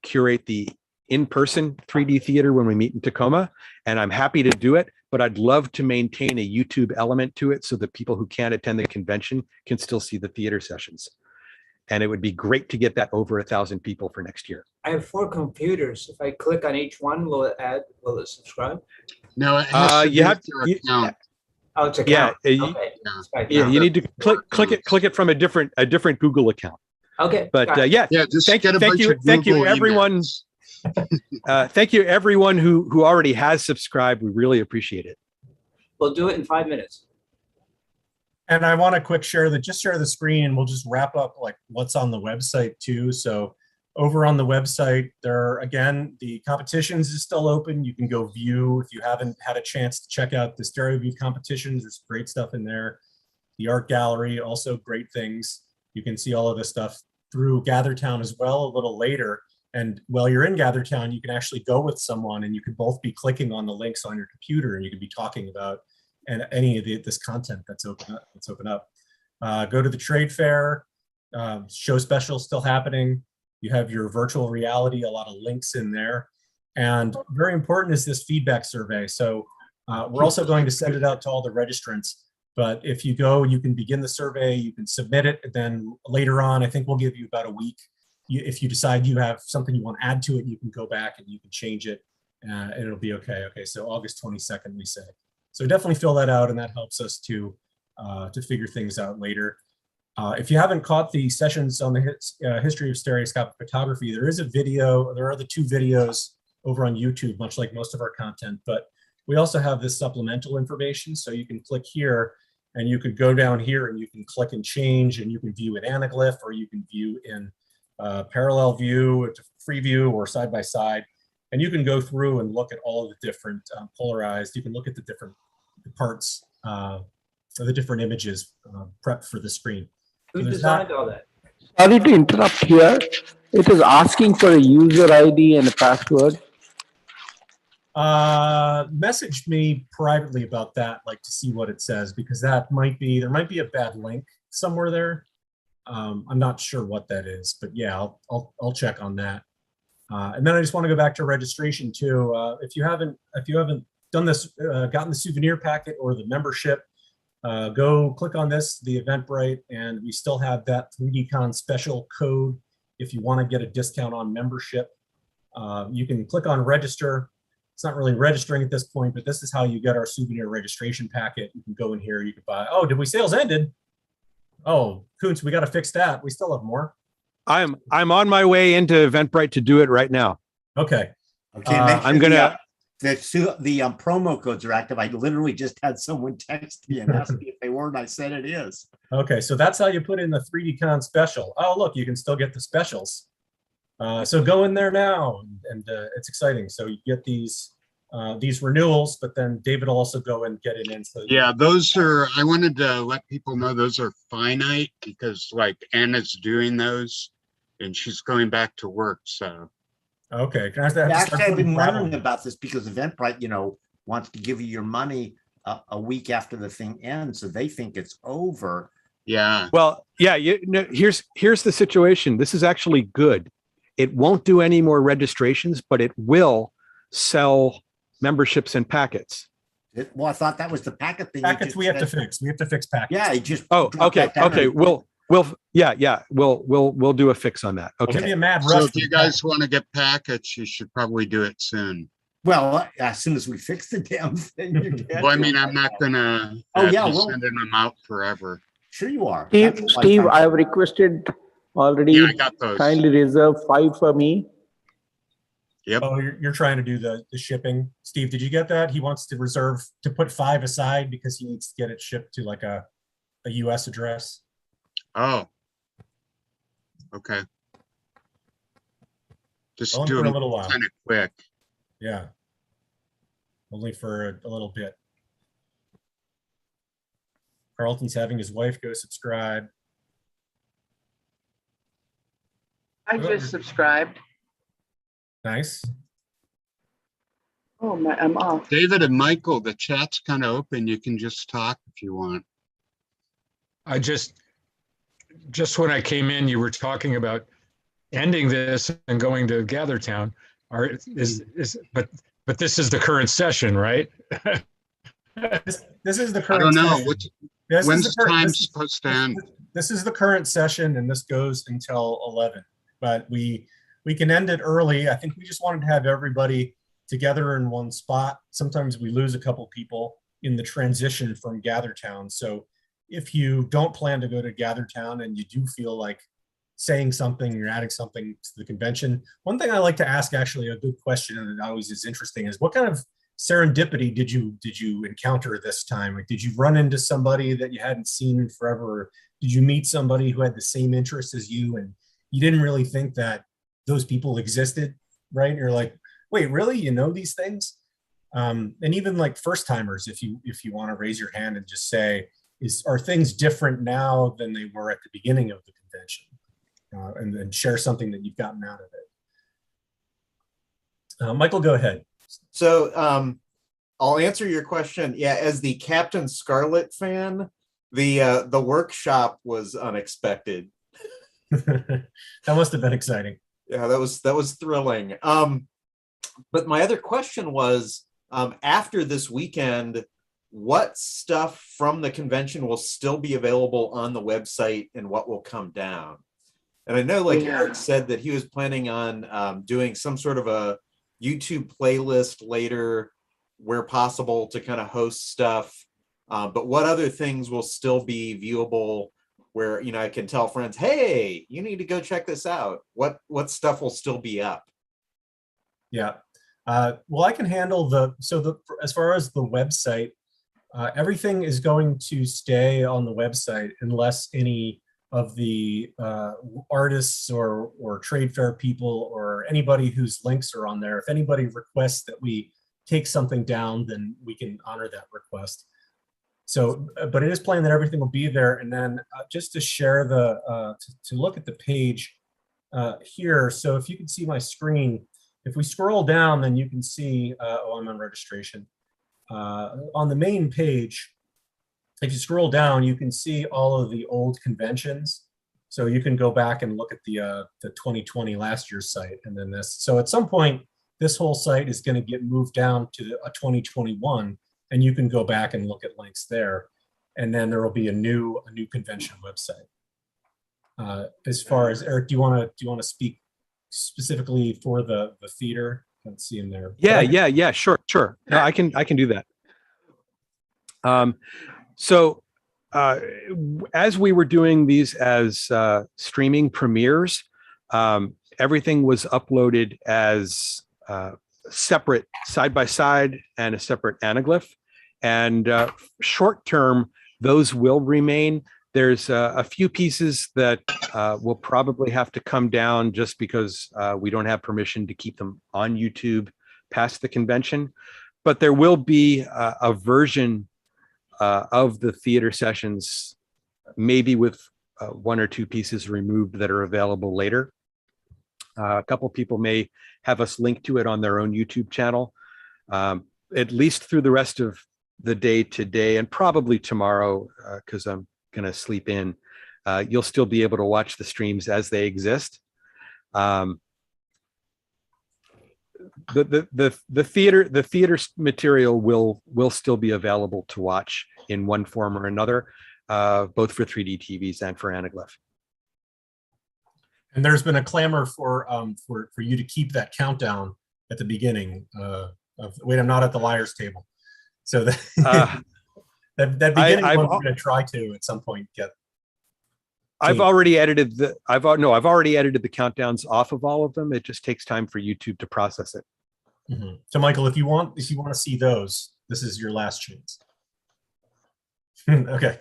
curate the in-person 3D theater when we meet in Tacoma, and I'm happy to do it. but I'd love to maintain a YouTube element to it so that people who can't attend the convention can still see the theater sessions. And it would be great to get that over 1,000 people for next year.
I have 4 computers. If I click on each one, will it subscribe?
No, it has to
you
be
have-
with your
you-
account.
Oh, it's a
Yeah,
count.
you-
Okay.
Yeah, you need to click it from a different Google account.
Okay.
But
got it.
yeah,
Just
thank
get a
you,
bunch of
thank you,
Google
everyone.
emails.
Thank you, everyone who already has subscribed. We really appreciate it.
We'll do it in 5 minutes.
And I want to share the screen, and we'll just wrap up like what's on the website too. So over on the website, again, the competitions is still open. You can go view if you haven't had a chance to check out the stereo view competitions. There's great stuff in there. The art gallery, also great things. You can see all of this stuff through GatherTown as well a little later. And while you're in GatherTown, you can actually go with someone, and you can both be clicking on the links on your computer, and you can be talking about any of this content that's open up. Go to the trade fair. Show special still happening. You have your virtual reality, a lot of links in there. And very important is this feedback survey. So we're also going to send it out to all the registrants. But if you go, you can begin the survey, you can submit it. Then later on, I think we'll give you about a week. If you decide you have something you want to add to it, you can go back and you can change it, and it'll be okay. Okay, so August 22nd, we say. So definitely fill that out, and that helps us to figure things out later. If you haven't caught the sessions on the history of stereoscopic photography, there is a video. There are the 2 videos over on YouTube, much like most of our content. But we also have this supplemental information, so you can click here, and you could go down here, and you can click and change, and you can view in anaglyph, or you can view in parallel view, free view, or side by side. And you can go through and look at all of the different polarized. You can look at the different parts, the different images prepped for the screen.
Who
So
designed all that?
Sorry to interrupt here. It is asking for a user ID and a password.
Message me privately about that, like to see what it says, because there might be a bad link somewhere there. I'm not sure what that is, but yeah, I'll check on that. And then I just want to go back to registration too. If you haven't done this, gotten the souvenir packet or the membership, go click on this, the Eventbrite, and we still have that 3D-Con special code if you want to get a discount on membership. You can click on register. It's not really registering at this point, but this is how you get our souvenir registration packet. You can go in here, you can buy. Oh, did we sales ended? Oh, Kuntz, we got to fix that. We still have more.
I'm on my way into Eventbrite to do it right now.
Okay.
Okay, make sure
I'm gonna.
the promo codes are active. I literally just had someone text me and ask me if they weren't. I said it is.
Okay, so that's how you put in the 3D-Con special. Oh, look, you can still get the specials. So go in there now, and it's exciting. So you get these renewals, but then David will also go and get it in. So
Yeah, those are, I wanted to let people know those are finite because like Anna's doing those and she's going back to work, so.
Okay.
Actually, I've been wondering about this because Eventbrite, wants to give you your money a week after the thing ends, so they think it's over.
Yeah.
Well, yeah. Here's the situation. This is actually good. It won't do any more registrations, but it will sell memberships and packets.
Well, I thought that was the packet thing.
Packets we have to fix. We have to fix packets.
Yeah, it just.
Oh, okay. We'll do a fix on that. Okay.
Give me a mad rush.
So if you guys want to get packets, you should probably do it soon.
Well, as soon as we fix the damn thing. You can.
Well, I mean, I'm not gonna sending them out forever.
Sure you are.
Steve, I have requested already.
Yeah, I got those.
Kindly reserve 5 for me.
Yep.
Oh, you're trying to do the shipping. Steve, did you get that? He wants to put 5 aside because he needs to get it shipped to like a US address.
Oh. Okay. Just
Only
do
for
them
a little while.
kind of quick.
Yeah. Only for a little bit. Carlton's having his wife go subscribe.
I just subscribed.
Nice.
Oh, I'm off.
David and Michael, the chat's kind of open. You can just talk if you want.
I just when I came in, you were talking about ending this and going to GatherTown. But this is the current session, right?
This is the
I
current.
don't know.
session. This is
When's
the
the
current-
time
this is-
supposed to end?
This is the current session, and this goes until 11. But we can end it early. I think we just wanted to have everybody together in one spot. Sometimes we lose a couple people in the transition from GatherTown. So if you don't plan to go to GatherTown and you do feel like saying something, you're adding something to the convention. One thing I like to ask, actually, a good question, and it always is interesting, is what kind of serendipity did you encounter this time? Like, did you run into somebody that you hadn't seen in forever? Or did you meet somebody who had the same interests as you and you didn't really think that those people existed, right? And you're like, wait, really? You know these things? And even like first timers, if you want to raise your hand and just say, are things different now than they were at the beginning of the convention? And then share something that you've gotten out of it. Michael, go ahead.
So I'll answer your question. Yeah, as the Captain Scarlet fan, the workshop was unexpected.
That must have been exciting.
Yeah, that was thrilling. But my other question was, after this weekend, what stuff from the convention will still be available on the website and what will come down? And I know, like Eric said, that he was planning on doing some sort of a YouTube playlist later where possible to kind of host stuff. But what other things will still be viewable where, you know, I can tell friends, hey, you need to go check this out? What stuff will still be up?
Yeah. Well, I can handle as far as the website, everything is going to stay on the website unless any of the artists or trade fair people or anybody whose links are on there. If anybody requests that we take something down, then we can honor that request. So, but it is planned that everything will be there. And then just to share to look at the page here. So if you can see my screen, if we scroll down, then you can see, I'm on registration. On the main page, if you scroll down, you can see all of the old conventions. So you can go back and look at the 2020 last year's site and then this. So at some point, this whole site is going to get moved down to a 2021, and you can go back and look at links there. And then there will be a new convention website. As far as Eric, do you want to speak specifically for the theater? I can't see him there.
Yeah, sure. No, I can do that. So as we were doing these as streaming premieres, everything was uploaded as separate side by side and a separate anaglyph. And short term, those will remain. There's a few pieces that will probably have to come down just because we don't have permission to keep them on YouTube past the convention. But there will be a version of the theater sessions, maybe with one or two pieces removed that are available later. A couple people may have us link to it on their own YouTube channel, at least through the rest of the day today and probably tomorrow, because I'm going to sleep in. You'll still be able to watch the streams as they exist. The theater material will still be available to watch in one form or another, both for 3D TVs and for anaglyph.
And there's been a clamor for you to keep that countdown at the beginning. Wait, I'm not at the liar's table. So that beginning one, we're going to try to at some point get.
I've already edited the countdowns off of all of them. It just takes time for YouTube to process it.
Mm-hmm. So Michael, if you want to see those, this is your last chance. Okay.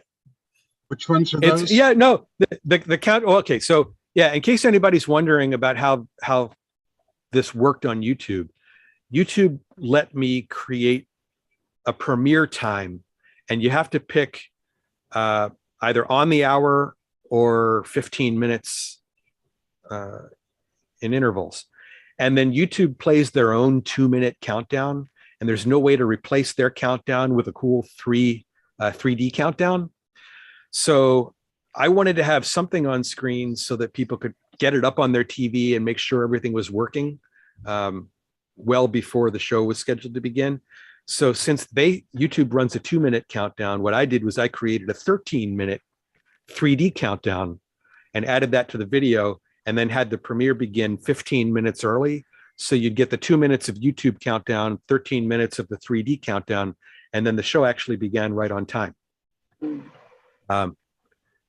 Which ones are those?
The count. Well, okay, so yeah, in case anybody's wondering about how this worked on YouTube, YouTube let me create a premiere time, and you have to pick either on the hour or 15 minutes in intervals. And then YouTube plays their own 2-minute countdown, and there's no way to replace their countdown with a cool 3D countdown. So I wanted to have something on screen so that people could get it up on their TV and make sure everything was working well before the show was scheduled to begin. So since YouTube runs a 2-minute countdown, what I did was I created a 13-minute 3D countdown and added that to the video, and then had the premiere begin 15 minutes early. So you'd get the 2 minutes of YouTube countdown, 13 minutes of the 3D countdown, and then the show actually began right on time.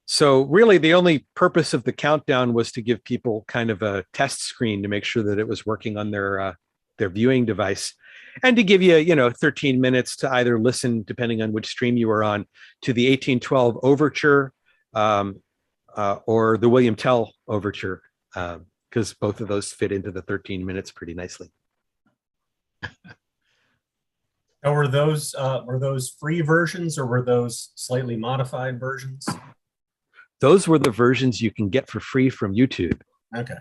So really the only purpose of the countdown was to give people kind of a test screen to make sure that it was working on their viewing device, and to give you, 13 minutes to either listen, depending on which stream you were on, to the 1812 overture or the William Tell overture, because both of those fit into the 13 minutes pretty nicely.
Now, were those free versions, or were those slightly modified versions?
Those were the versions you can get for free from YouTube.
Okay.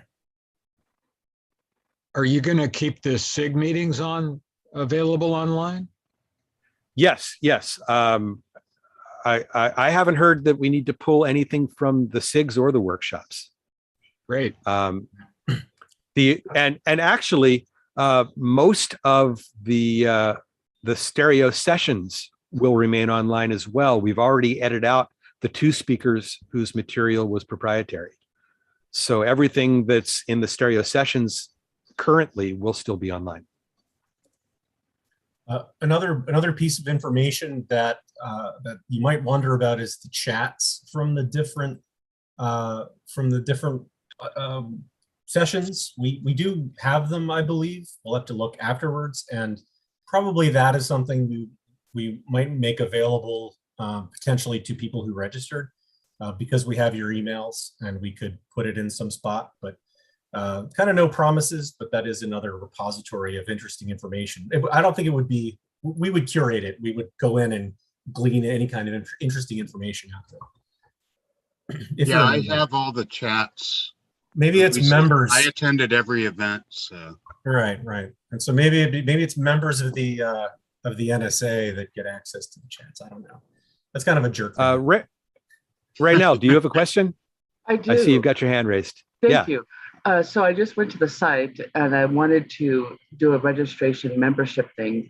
Are you going to keep the SIG meetings available online?
Yes. I haven't heard that we need to pull anything from the SIGs or the workshops.
Great.
Actually, most of the stereo sessions will remain online as well. We've already edited out the 2 speakers whose material was proprietary. So everything that's in the stereo sessions currently will still be online.
Another piece of information that you might wonder about is the chats from the different sessions. We do have them, I believe. We'll have to look afterwards, and probably that is something we might make available potentially to people who registered, because we have your emails and we could put it in some spot, but kind of no promises, but that is another repository of interesting information. I don't think it would be, we would curate it. We would go in and glean any kind of interesting information out there.
Yeah, I have all the chats.
Maybe it's members.
I attended every event, so.
Right. And so maybe it's members of the NSA that get access to the chats. I don't know. That's kind of a jerk.
Raynell, do you have a question?
I do.
I see you've got your hand raised.
Thank you. So I just went to the site and I wanted to do a registration membership thing,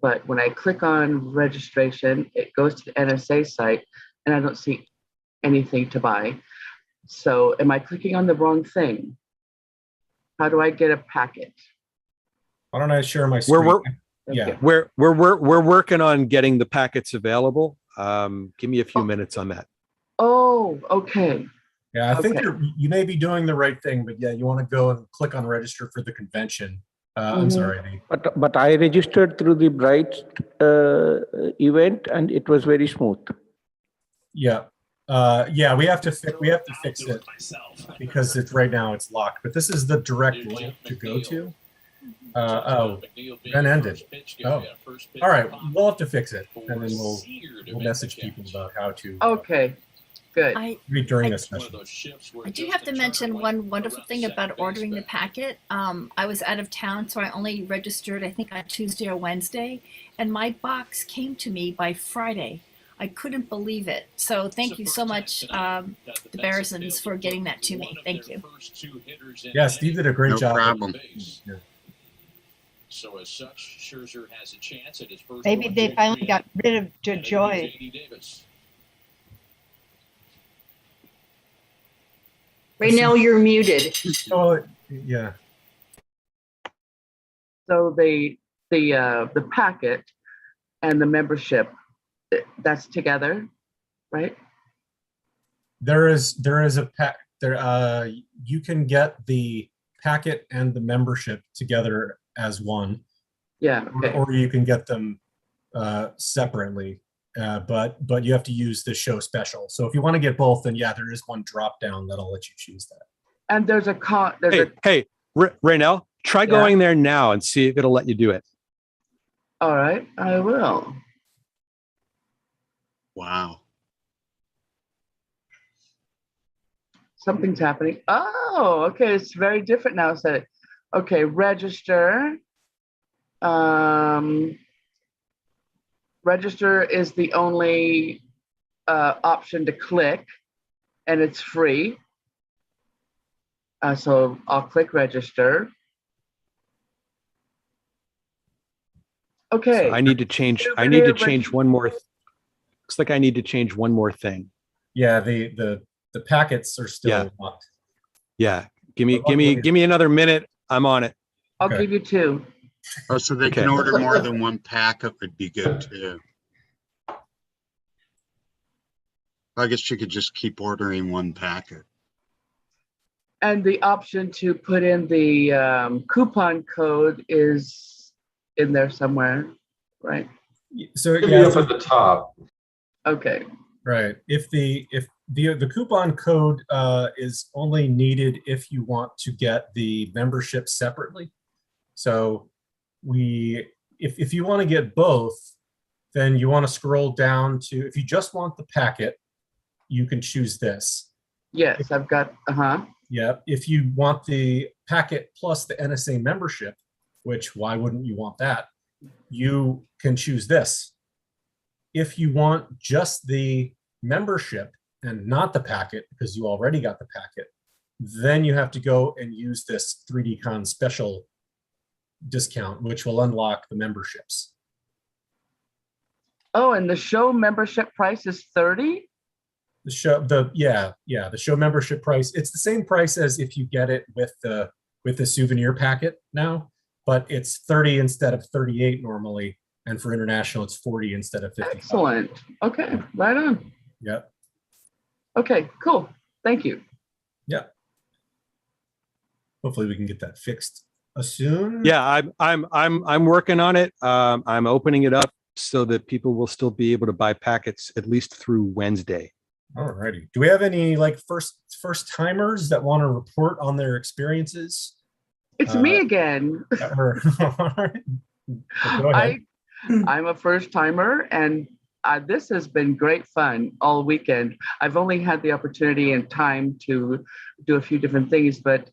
but when I click on registration, it goes to the NSA site and I don't see anything to buy. So am I clicking on the wrong thing? How do I get a packet?
Why don't I share my screen?
We're working on getting the packets available. Give me a few minutes on that.
Oh, okay.
Yeah, I think you may be doing the right thing, but yeah, you want to go and click on register for the convention. I'm sorry.
But I registered through the Bright event and it was very smooth.
Yeah. We have to fix it because right now it's locked, but this is the direct link to go to. Then ended. Oh, all right. We'll have to fix it, and then we'll message people about how to.
Okay, good.
Read during a session.
I do have to mention one wonderful thing about ordering the packet. I was out of town, so I only registered, I think, on Tuesday or Wednesday, and my box came to me by Friday. I couldn't believe it. So thank you so much, the Barrisons, for getting that to me. Thank you.
Yeah, Steve did a great job.
No problem.
Yeah.
So as such, Scherzer has a chance at his first.
Maybe they finally got rid of DeJoy. Raynell, you're muted.
Oh, yeah.
So the packet and the membership, that's together, right?
There is a pack there. You can get the packet and the membership together as one.
Yeah. Okay.
Or you can get them separately, but you have to use the show special. So if you want to get both, then yeah, there is one drop down that'll let you choose that.
And there's a
Hey, Raynell, try going there now and see if it'll let you do it.
All right, I will.
Wow.
Something's happening. Oh, okay. It's very different now. So, okay, register. Register is the only option to click, and it's free. So I'll click register. Okay.
I need to change, I need to change one more. Looks like I need to change one more thing.
Yeah, the packets are still
Yeah.
locked.
Yeah. Give me another minute. I'm on it.
I'll
Okay.
give you 2.
Oh, so they can
Okay.
order more than one packet would be good too. I guess you could just keep ordering one packet.
And the option to put in the coupon code is in there somewhere, right?
So
Should be
yeah,
up at the top.
Okay.
right. If the coupon code is only needed if you want to get the membership separately. So if you want to get both, then you want to scroll down to, if you just want the packet, you can choose this.
Yes, I've got,
Yeah, if you want the packet plus the NSA membership, which why wouldn't you want that? You can choose this. If you want just the membership and not the packet, because you already got the packet, then you have to go and use this 3D-Con special discount, which will unlock the memberships.
Oh, and the show membership price is 30?
The show membership price, it's the same price as if you get it with the souvenir packet now, but it's 30 instead of 38 normally, and for international it's 40 instead of 50.
Excellent. Okay, right on.
Yep.
Okay, cool. Thank you.
Yeah. Hopefully we can get that fixed soon.
Yeah, I'm working on it. I'm opening it up so that people will still be able to buy packets at least through Wednesday.
Alrighty. Do we have any like first timers that want to report on their experiences?
It's me again.
Go ahead.
I'm a first timer, and this has been great fun all weekend. I've only had the opportunity and time to do a few different things, but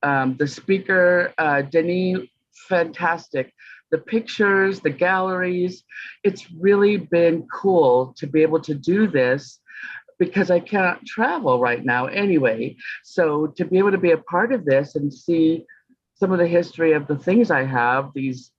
the speaker, Denis, fantastic. The pictures, the galleries, it's really been cool to be able to do this because I cannot travel right now anyway. So to be able to be a part of this and see some of the history of the things I have, these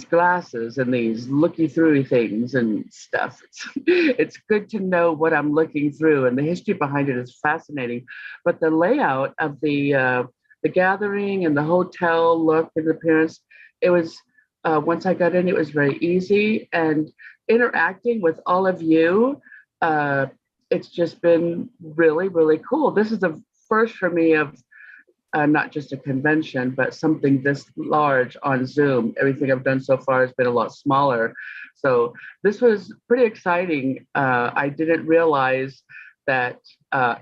glasses and these looky through things and stuff. It's good to know what I'm looking through, and the history behind it is fascinating. But the layout of the gathering and the hotel look and appearance, it was once I got in, it was very easy, and interacting with all of you. It's just been really, really cool. This is the first for me of not just a convention, but something this large on Zoom. Everything I've done so far has been a lot smaller. So this was pretty exciting. I didn't realize that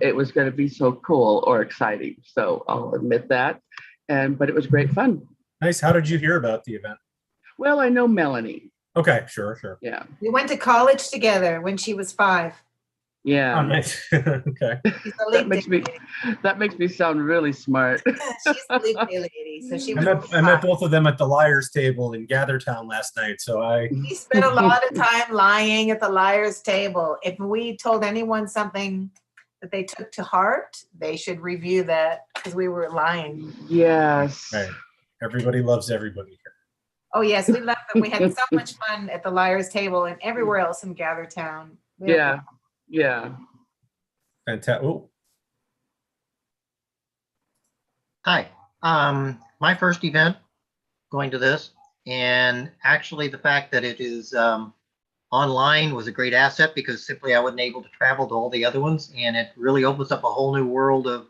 it was going to be so cool or exciting. So I'll admit that. But it was great fun.
Nice. How did you hear about the event?
Well, I know Melanie.
Okay, sure.
Yeah.
We went to college together when she was 5.
Yeah.
Oh, nice. Okay.
That makes me sound really smart.
She's a leap day lady, so she
I met both of them at the Liars table in Gathertown last night. So
We spent a lot of time lying at the liars table. If we told anyone something that they took to heart, they should review that because we were lying.
Yes.
Right. Everybody loves everybody here.
Oh yes, we loved them. We had so much fun at the liars table and everywhere else in Gathertown.
Yeah.
Fantastic. Oh.
Hi. My first event going to this, and actually the fact that it is online was a great asset because simply I wasn't able to travel to all the other ones, and it really opens up a whole new world of,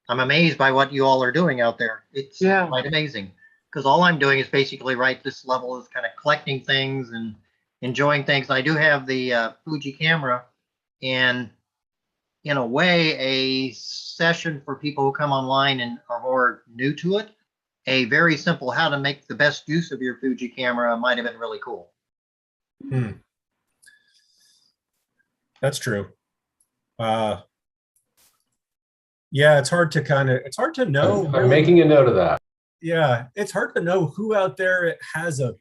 I'm amazed by what you all are doing out there. It's quite amazing because all I'm doing is basically right this level is kind of collecting things and enjoying things. I do have the Fuji camera, and in a way, a session for people who come online and are more new to it, a very simple how to make the best use of your Fuji camera might have been really cool.
That's true. Yeah, it's hard to know.
I'm making a note of that.
Yeah, it's hard to know who out there has a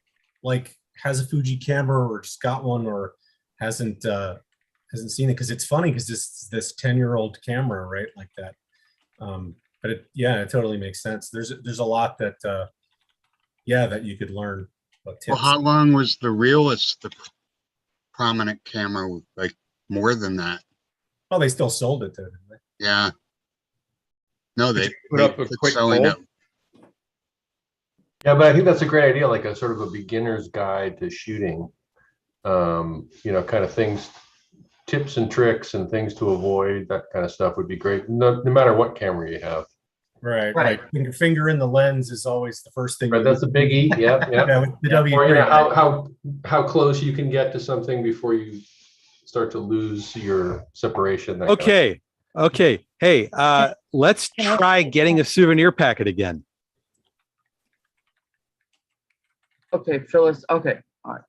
Fuji camera or just got one or hasn't seen it, because it's funny because this 10-year-old camera, right, like that. But it totally makes sense. There's a lot that that you could learn. What
Well,
tips?
how long was the realist, the prominent camera, like more than that?
Oh, they still sold it though, didn't they?
Yeah. No,
Did
they,
you put
they
up a
quit
quick
selling
poll?
it.
Yeah, but I think that's a great idea, like a sort of a beginner's guide to shooting. You know, kind of things, tips and tricks and things to avoid, that kind of stuff would be great, no matter what camera you have.
Right,
Right.
Finger in the lens is always the first thing.
Right, that's a biggie. Yep, yep.
Yeah, with the
Or
W3.
you know how close you can get to something before you start to lose your separation. That kind of
Okay. Okay. Hey, let's try getting a souvenir packet again.
Okay, Phyllis, okay, all right.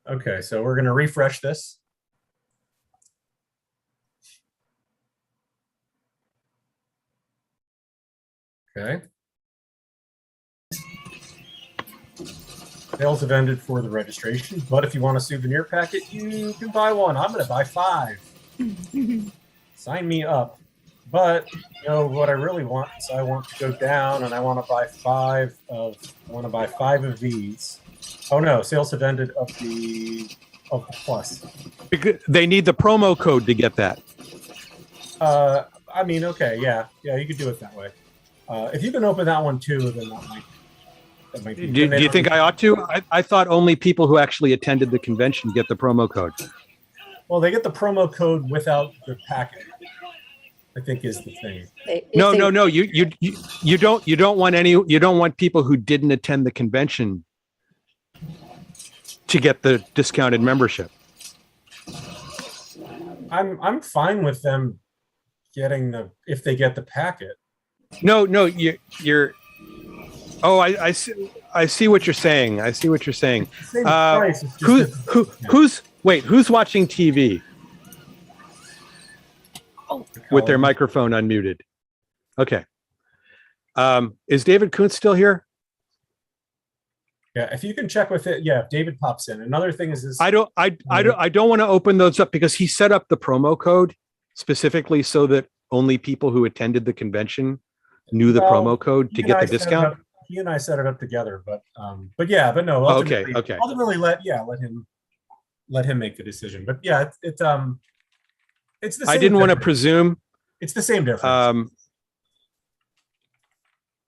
Okay, so we're going to refresh this. Okay. Sales have ended for the registration, but if you want a souvenir packet, you can buy one. I'm going to buy 5. Sign me up. But you know what I really want is I want to go down and I want to buy 5 of these. Oh no, sales have ended of the plus.
Because they need the promo code to get that.
I mean, okay, yeah, you could do it that way. If you can open that one too, then that might be.
Do you think I ought to? I thought only people who actually attended the convention get the promo code.
Well, they get the promo code without the packet, I think is the thing.
No. You don't want people who didn't attend the convention to get the discounted membership.
I'm fine with them getting if they get the packet.
No, you're. Oh, I see what you're saying. I see what you're saying.
Same price, it's just
who's watching TV? With their microphone unmuted. Okay. Is David Kuntz still here?
Yeah, if you can check with it. Yeah, if David pops in. Another thing is this.
I don't want to open those up because he set up the promo code specifically so that only people who attended the convention knew the promo code to get the discount.
He and I set it up together, but no.
Okay.
Ultimately, let him make the decision. But yeah, it's the same.
I didn't want to
difference.
presume.
It's the same difference.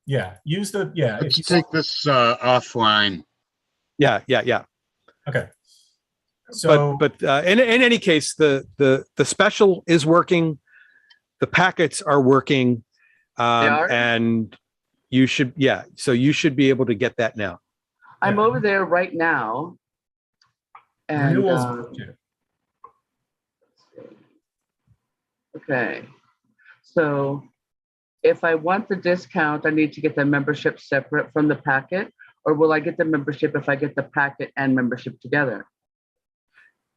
Use the
Let's take this offline.
Yeah.
Okay. So,
but in any case, the special is working. The packets are working, and you should So you should be able to get that now.
I'm over there right now. And okay, so if I want the discount, I need to get the membership separate from the packet, or will I get the membership if I get the packet and membership together?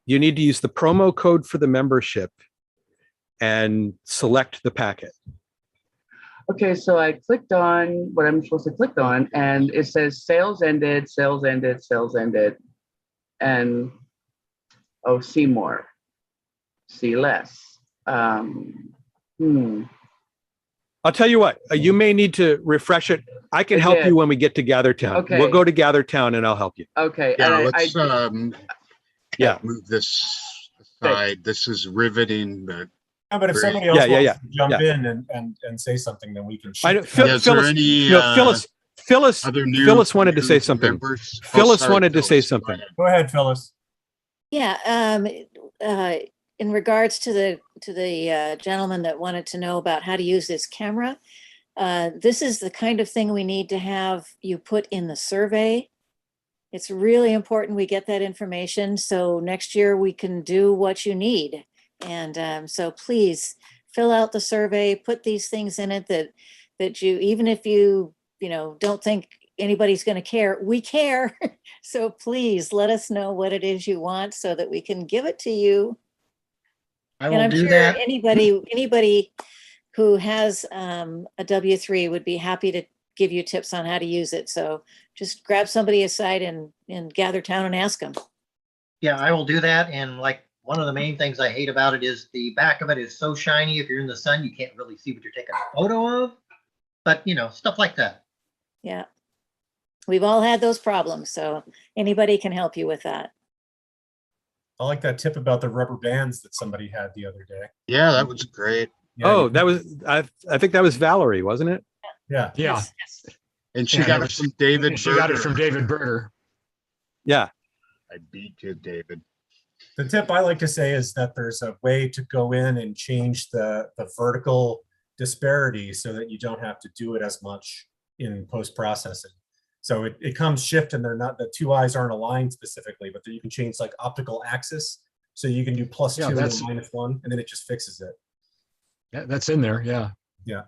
You need to use the promo code for the membership and select the packet.
Okay, so I clicked on what I'm supposed to click on, and it says sales ended, sales ended, sales ended, and see more, see less.
I'll tell you what, you may need to refresh it. I can help you when we get to GatherTown.
Okay.
We'll go to GatherTown and I'll help you.
Okay.
Yeah, let's move this aside. This is riveting, but
yeah, but if somebody else wants to jump in and say something, then we can.
Phyllis wanted to say something. Phyllis wanted to say something.
Go ahead, Phyllis.
Yeah. In regards to the gentleman that wanted to know about how to use this camera, this is the kind of thing we need to have you put in the survey. It's really important we get that information so next year we can do what you need. And so please fill out the survey, put these things in it that you, even if you don't think anybody's going to care, we care. So please let us know what it is you want so that we can give it to you.
I will do that.
Anybody who has a W3 would be happy to give you tips on how to use it. So just grab somebody aside in GatherTown and ask them.
Yeah, I will do that. And like one of the main things I hate about it is the back of it is so shiny. If you're in the sun, you can't really see what you're taking a photo of. But stuff like that.
Yeah. We've all had those problems, so anybody can help you with that.
I like that tip about the rubber bands that somebody had the other day.
Yeah, that was great.
Yeah,
Oh, that was, I think that was Valerie, wasn't it?
Yeah.
Yeah.
And she
And
got
it
it
was-
from David.
She got it
Berger.
from David Berger.
Yeah.
I beat you, David.
The tip I like to say is that there's a way to go in and change the vertical disparity so that you don't have to do it as much in post-processing. So it comes shift and they're not, the two eyes aren't aligned specifically, but then you can change like optical axis. So you can do +2 and
that's-
then -1, and then it just fixes it.
Yeah, that's in there. Yeah.
Yeah.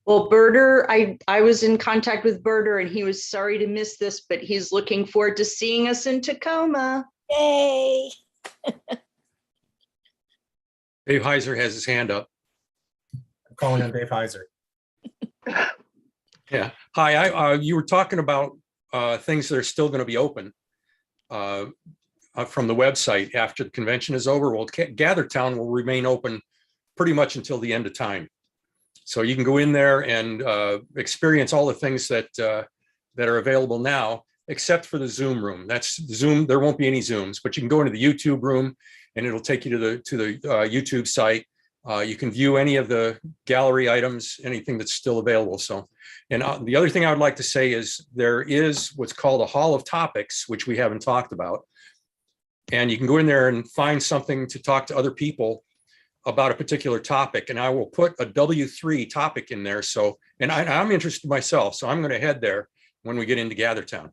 Well, Berger, I was in contact with Berger and he was sorry to miss this, but he's looking forward to seeing us in Tacoma.
Yay!
Dave Heiser has his hand up.
I'm calling on Dave Heiser.
Yeah. Hi, you were talking about things that are still going to be open from the website after the convention is over. Well, GatherTown will remain open pretty much until the end of time. So you can go in there and experience all the things that that are available now, except for the Zoom room. That's Zoom. There won't be any Zooms, but you can go into the YouTube room and it'll take you to the YouTube site. You can view any of the gallery items, anything that's still available. So, and the other thing I would like to say is there is what's called a Hall of Topics, which we haven't talked about. And you can go in there and find something to talk to other people about a particular topic. And I will put a W3 topic in there. So, and I'm interested myself. So I'm going to head there when we get into GatherTown.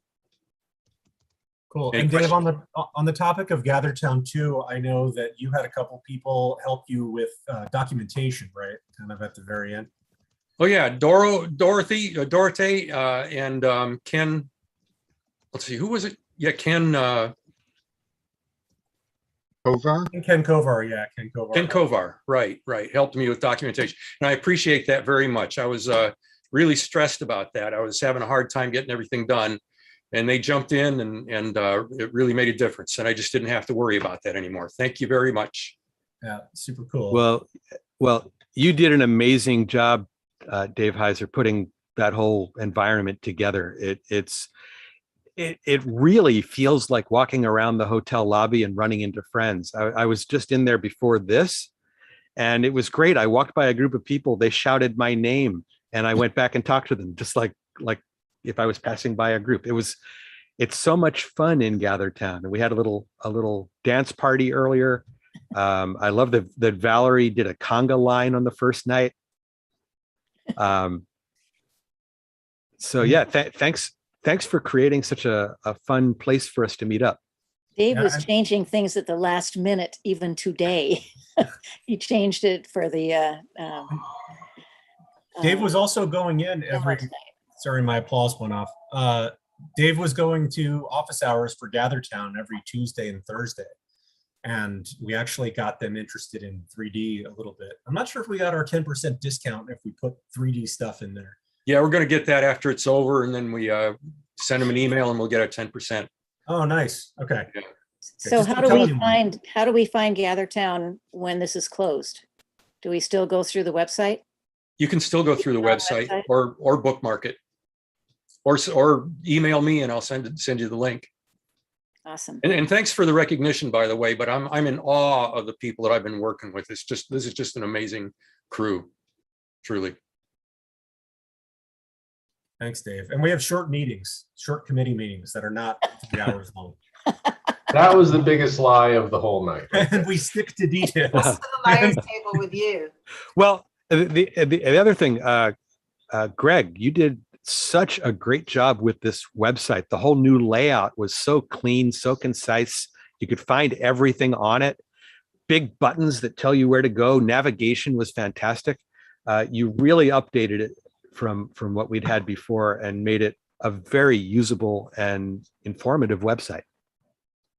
Cool.
Any
And Dave,
questions?
on the topic of GatherTown too, I know that you had a couple people help you with documentation, right? Kind of at the very end.
Oh yeah, Dorothy, and Ken. Let's see, who was it? Yeah, Ken.
Kovar?
Ken Kovar, yeah, Ken Kovar.
Ken Kovar, right, helped me with documentation, and I appreciate that very much. I was really stressed about that. I was having a hard time getting everything done, and they jumped in, and it really made a difference. And I just didn't have to worry about that anymore. Thank you very much.
Yeah, super cool.
Well, you did an amazing job, Dave Heiser, putting that whole environment together. It really feels like walking around the hotel lobby and running into friends. I was just in there before this, and it was great. I walked by a group of people. They shouted my name, and I went back and talked to them, just like if I was passing by a group. It's so much fun in GatherTown. And we had a little dance party earlier. I love that Valerie did a conga line on the first night. So yeah, thanks for creating such a fun place for us to meet up.
Dave was changing things at the last minute, even today. He changed it for the.
Dave was also going in every. Sorry, my applause went off. Dave was going to office hours for GatherTown every Tuesday and Thursday. And we actually got them interested in 3D a little bit. I'm not sure if we got our 10% discount if we put 3D stuff in there.
Yeah, we're going to get that after it's over, and then we send them an email, and we'll get our 10%.
Oh, nice. Okay.
Yeah.
So how do we find GatherTown when this is closed? Do we still go through the website?
You can still go through the website or bookmark it, or email me, and I'll send you the link.
Awesome.
And thanks for the recognition, by the way. But I'm in awe of the people that I've been working with. This is just an amazing crew, truly.
Thanks, Dave. And we have short committee meetings that are not 3 hours long.
That was the biggest lie of the whole night.
And we stick to details.
The liar's table with you.
Well, the other thing, Greg, you did such a great job with this website. The whole new layout was so clean, so concise. You could find everything on it. Big buttons that tell you where to go. Navigation was fantastic. You really updated it from what we'd had before and made it a very usable and informative website.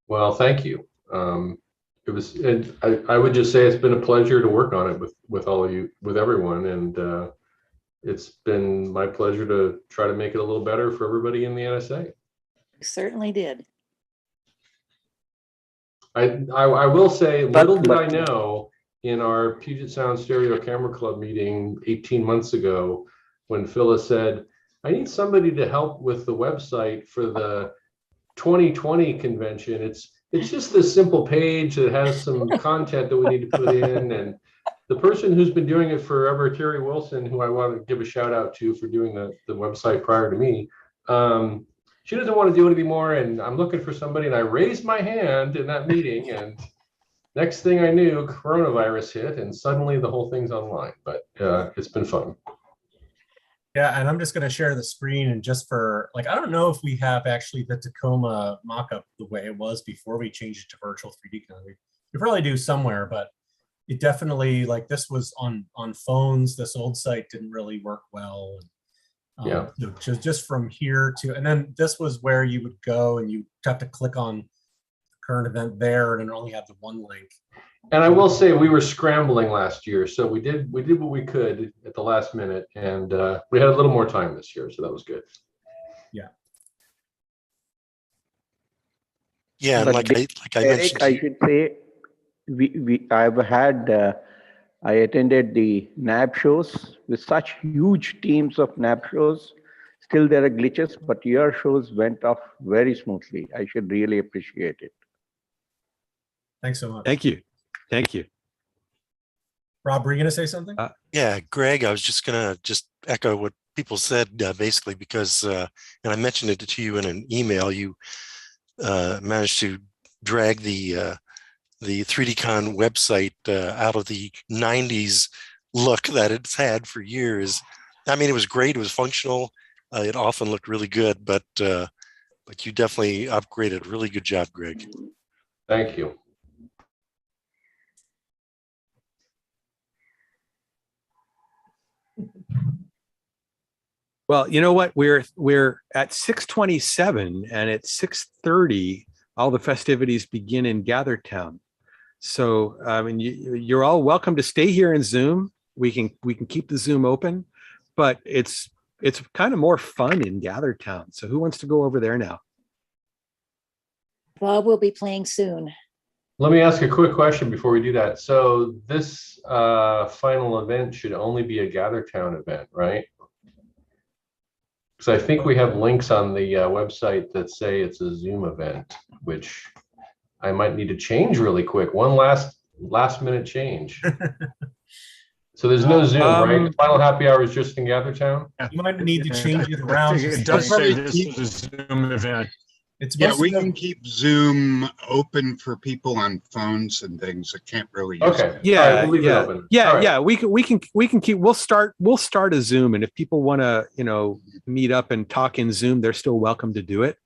Well, thank you. It was, and I would just say it's been a pleasure to work on it with all of you, with everyone, and it's been my pleasure to try to make it a little better for everybody in the NSA.
You certainly did.
I will say, little did I know, in our Puget Sound Stereo Camera Club meeting 18 months ago, when Phyllis said, I need somebody to help with the website for the 2020 convention. It's just this simple page that has some content that we need to put in. And the person who's been doing it forever, Terry Wilson, who I want to give a shout out to for doing the website prior to me, she doesn't want to do it anymore. And I'm looking for somebody, and I raised my hand in that meeting, and next thing I knew, coronavirus hit, and suddenly the whole thing's online. But it's been fun.
Yeah, and I'm just going to share the screen, and just for like, I don't know if we have actually the Tacoma mock-up the way it was before we changed it to virtual 3D-Con. We probably do somewhere, but it definitely, like, this was on phones. This old site didn't really work well.
Yeah.
Just from here to, and then this was where you would go and you have to click on the current event there, and it only had the one link.
And I will say we were scrambling last year, so we did what we could at the last minute, and we had a little more time this year, so that was good.
Yeah.
Yeah, and
But
like I
Eric,
mentioned,
I should say, I attended the NAB shows with such huge teams of NAB shows. Still there are glitches, but your shows went off very smoothly. I should really appreciate it.
Thanks so much.
Thank you. Thank you.
Rob, were you going to say something?
yeah, Greg, I was just going to echo what people said, basically, because, and I mentioned it to you in an email, you managed to drag the 3D-Con website out of the 90s look that it's had for years. I mean, it was great. It was functional. It often looked really good, but you definitely upgraded. Really good job, Greg.
Thank you.
Well, you know what? We're at 6:27, and at 6:30, all the festivities begin in GatherTown. So, I mean, you're all welcome to stay here in Zoom. We can keep the Zoom open, but it's kind of more fun in GatherTown. So, who wants to go over there now?
Bob will be playing soon.
Let me ask a quick question before we do that. So this final event should only be a GatherTown event, right? Because I think we have links on the website that say it's a Zoom event, which I might need to change really quick. One last minute change. So there's no Zoom, right? The final happy hour is just in GatherTown?
You might need to change it around.
It does say this is a Zoom event.
It's
Yeah, we can keep Zoom open for people on phones and things that can't really use it.
Yeah,
we'll leave it
yeah,
open.
yeah,
All right.
yeah. We can keep. We'll start a Zoom, and if people want to, meet up and talk in Zoom, they're still welcome to do it.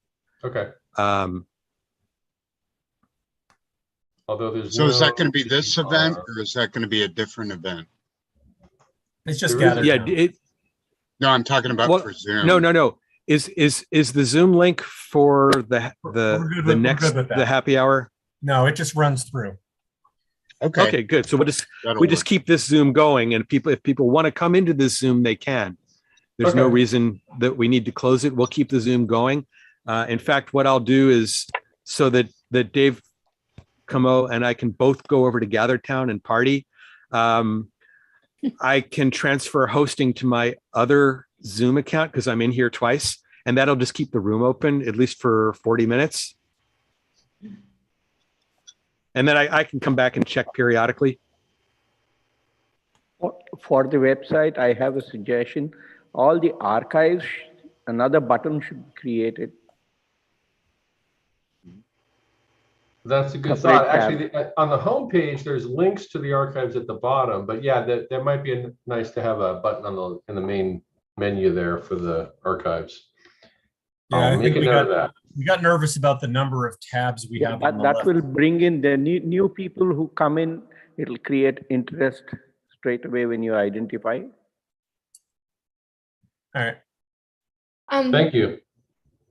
Okay. Although there's
So is that going to be this event, or is that going to be a different event?
It's just
Yeah,
No, I'm talking about for Zoom.
No. Is the Zoom link for the next happy hour?
No, it just runs through.
Okay, good. So we just keep this Zoom going, and if people want to come into this Zoom, they can. There's no reason that we need to close it. We'll keep the Zoom going. In fact, what I'll do is so that Dave Camo and I can both go over to GatherTown and party. I can transfer hosting to my other Zoom account because I'm in here twice, and that'll just keep the room open at least for 40 minutes. And then I can come back and check periodically.
For the website, I have a suggestion. All the archives, another button should be created.
That's a good
Separate
thought.
tab.
Actually, on the home page, there's links to the archives at the bottom. But yeah, that might be nice to have a button in the main menu there for the archives.
Yeah,
I'll make a note of that.
We got nervous about the number of tabs we have on the
That
left.
will bring in the new people who come in. It'll create interest straight away when you identify.
All right.
Thank you.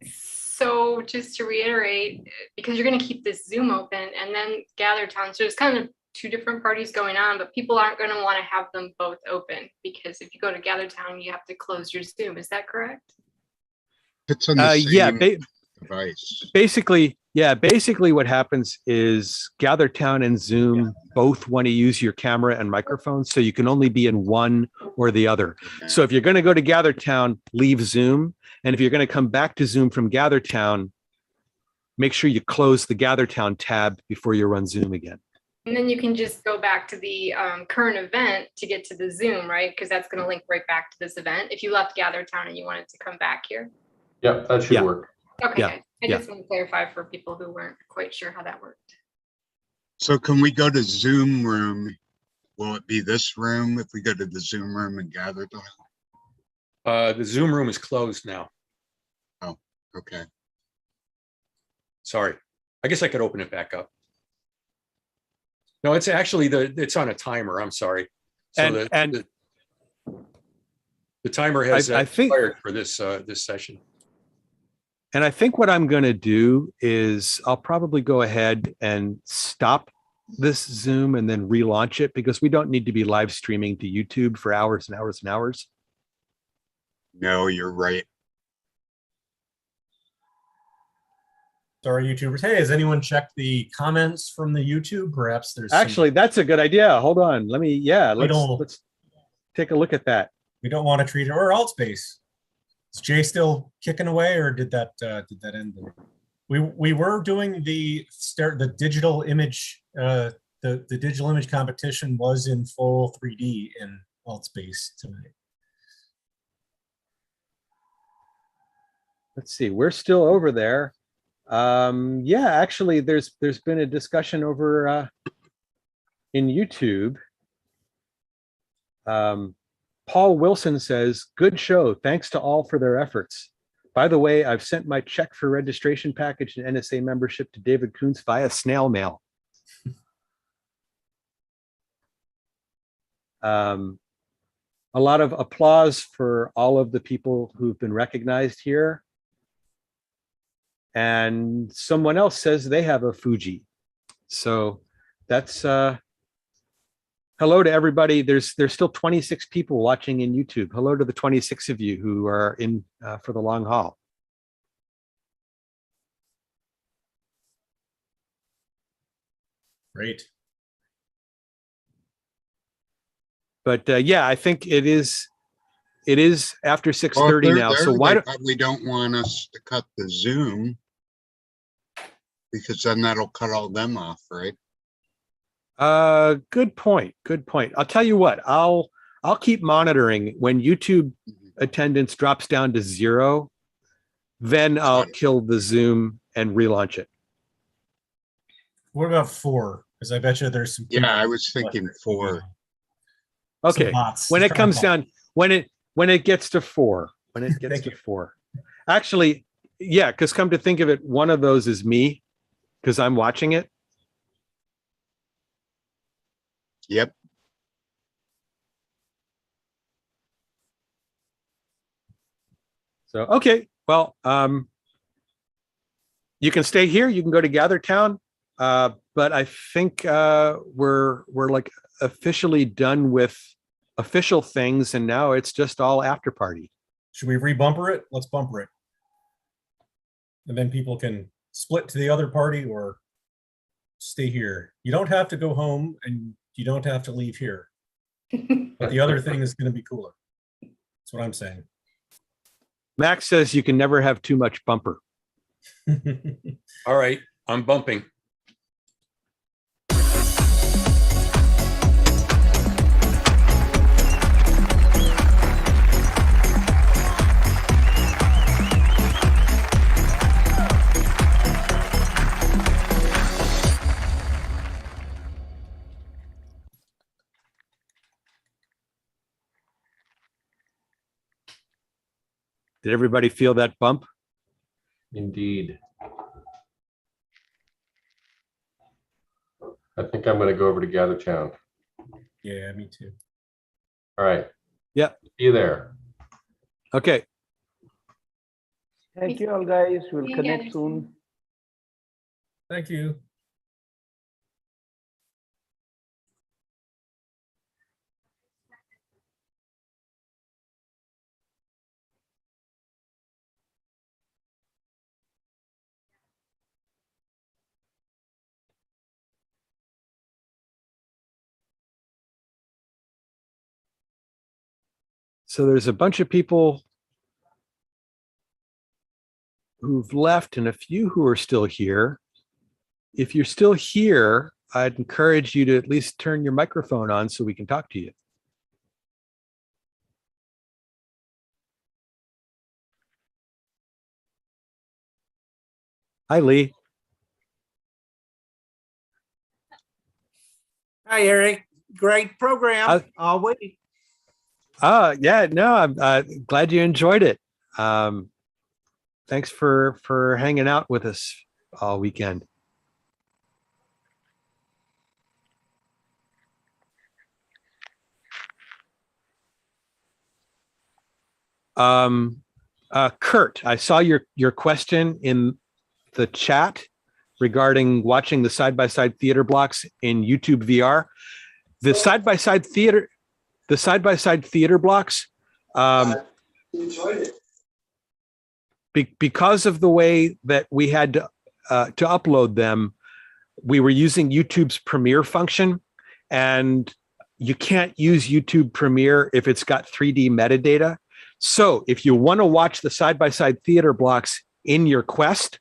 So just to reiterate, because you're going to keep this Zoom open and then GatherTown, so there's kind of two different parties going on, but people aren't going to want to have them both open because if you go to GatherTown, you have to close your Zoom. Is that correct?
It's on the same
Yeah,
device.
basically, Yeah, basically what happens is GatherTown and Zoom both want to use your camera and microphone, so you can only be in one or the other. So if you're going to go to GatherTown, leave Zoom. And if you're going to come back to Zoom from GatherTown, make sure you close the GatherTown tab before you run Zoom again.
And then you can just go back to the current event to get to the Zoom, right? Because that's going to link right back to this event. If you left GatherTown and you wanted to come back here.
Yep, that should work.
Okay,
Yeah,
I just want to clarify for people who weren't quite sure how that worked.
So can we go to Zoom room? Will it be this room if we go to the Zoom room and gather?
The Zoom room is closed now.
Oh, okay.
Sorry. I guess I could open it back up. No, it's actually it's on a timer. I'm sorry. So the timer has
I think
expired for this this session.
And I think what I'm going to do is I'll probably go ahead and stop this Zoom and then relaunch it, because we don't need to be live streaming to YouTube for hours and hours and hours.
No, you're right.
Sorry, YouTubers. Hey, has anyone checked the comments from the YouTube? Perhaps there's
Actually, that's a good idea. Hold on. Let's take a look at that.
We don't want to treat it, or Altspace. Is Jay still kicking away, or did that end? We were doing the digital image. The digital image competition was in full 3D in Altspace tonight.
Let's see. We're still over there. Yeah, actually, there's been a discussion over in YouTube. Paul Wilson says, "Good show. Thanks to all for their efforts. By the way, I've sent my check for registration package and NSA membership to David Kuntz via snail mail." A lot of applause for all of the people who've been recognized here. And someone else says they have a Fuji. So that's hello to everybody. There's still 26 people watching in YouTube. Hello to the 26 of you who are in for the long haul.
Great.
But yeah, I think it is after 6:30 now. So why don't
we don't want us to cut the Zoom, because then that'll cut all them off, right?
Good point. Good point. I'll tell you what, I'll keep monitoring. When YouTube attendance drops down to 0, then I'll kill the Zoom and relaunch it.
What about 4? Because I bet you there's some.
Yeah, I was thinking 4.
Okay. When it comes down, when it gets to 4, actually, yeah, because come to think of it, one of those is me, because I'm watching it.
Yep.
So, okay, well, you can stay here. You can go to GatherTown, but I think we're like officially done with official things, and now it's just all after party.
Should we re-bumper it? Let's bumper it, and then people can split to the other party or stay here. You don't have to go home, and you don't have to leave here. But the other thing is going to be cooler. That's what I'm saying.
Max says you can never have too much bumper.
All right, I'm bumping.
Did everybody feel that bump?
Indeed. I think I'm going to go over to GatherTown.
Yeah, me too.
All right.
Yeah.
See you there.
Okay.
Thank you all, guys. We'll connect soon.
Thank you.
So there's a bunch of people who've left and a few who are still here. If you're still here, I'd encourage you to at least turn your microphone on so we can talk to you. Hi, Lee.
Hi, Eric. Great program. I'll wait.
Yeah, no, I'm glad you enjoyed it. Thanks for hanging out with us all weekend. Kurt, I saw your question in the chat regarding watching the side-by-side theater blocks in YouTube VR. The side-by-side theater blocks, because of the way that we had to upload them, we were using YouTube's Premiere function, and you can't use YouTube Premiere if it's got 3D metadata. So if you want to watch the side-by-side theater blocks in your Quest,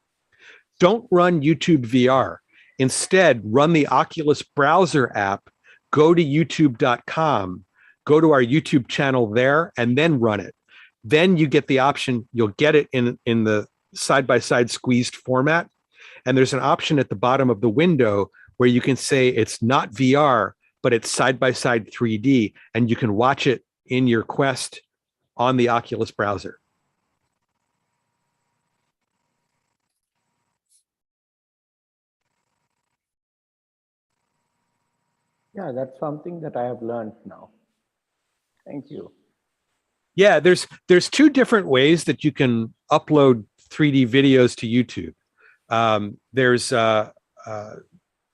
don't run YouTube VR. Instead, run the Oculus browser app, go to youtube.com, go to our YouTube channel there, and then run it. Then you get the option, you'll get it in the side-by-side squeezed format. And there's an option at the bottom of the window where you can say it's not VR, but it's side-by-side 3D, and you can watch it in your Quest on the Oculus browser.
Yeah, that's something that I have learned now. Thank you.
Yeah, there's two different ways that you can upload 3D videos to YouTube. There's the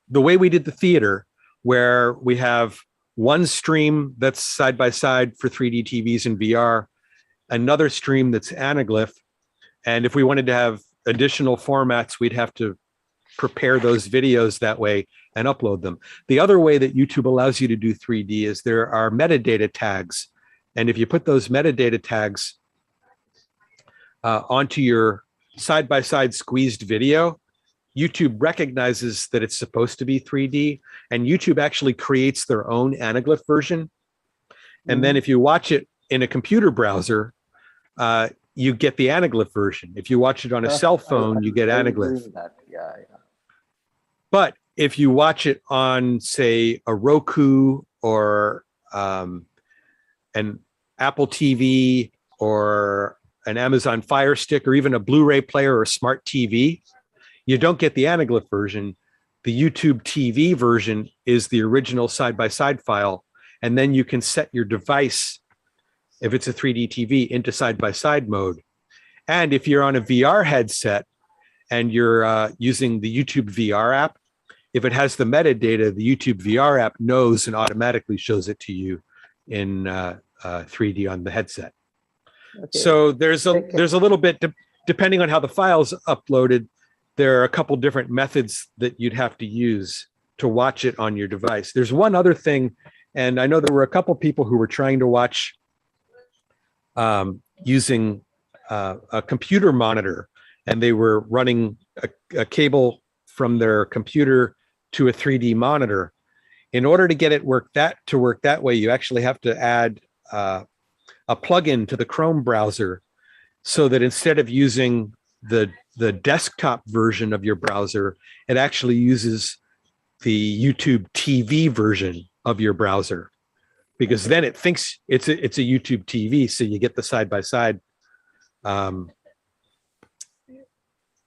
way we did the theater, where we have one stream that's side by side for 3D TVs and VR, another stream that's anaglyph, and if we wanted to have additional formats, we'd have to prepare those videos that way and upload them. The other way that YouTube allows you to do 3D is there are metadata tags. And if you put those metadata tags onto your side-by-side squeezed video, YouTube recognizes that it's supposed to be 3D, and YouTube actually creates their own anaglyph version. And then if you watch it in a computer browser, you get the anaglyph version. If you watch it on a cell phone, you get anaglyph.
Yeah.
But if you watch it on, say, a Roku or an Apple TV or an Amazon Fire Stick or even a Blu-ray player or a smart TV, you don't get the anaglyph version. The YouTube TV version is the original side-by-side file. And then you can set your device, if it's a 3D TV, into side-by-side mode. And if you're on a VR headset and you're using the YouTube VR app, if it has the metadata, the YouTube VR app knows and automatically shows it to you in 3D on the headset.
Okay.
So there's a little bit, depending on how the file's uploaded, there are a couple different methods that you'd have to use to watch it on your device. There's one other thing, and I know there were a couple people who were trying to watch using a computer monitor, and they were running a cable from their computer to a 3D monitor. In order to get it to work that way, you actually have to add a plugin to the Chrome browser, so that instead of using the desktop version of your browser, it actually uses the YouTube TV version of your browser, because then it thinks it's a YouTube TV, so you get the side by side, and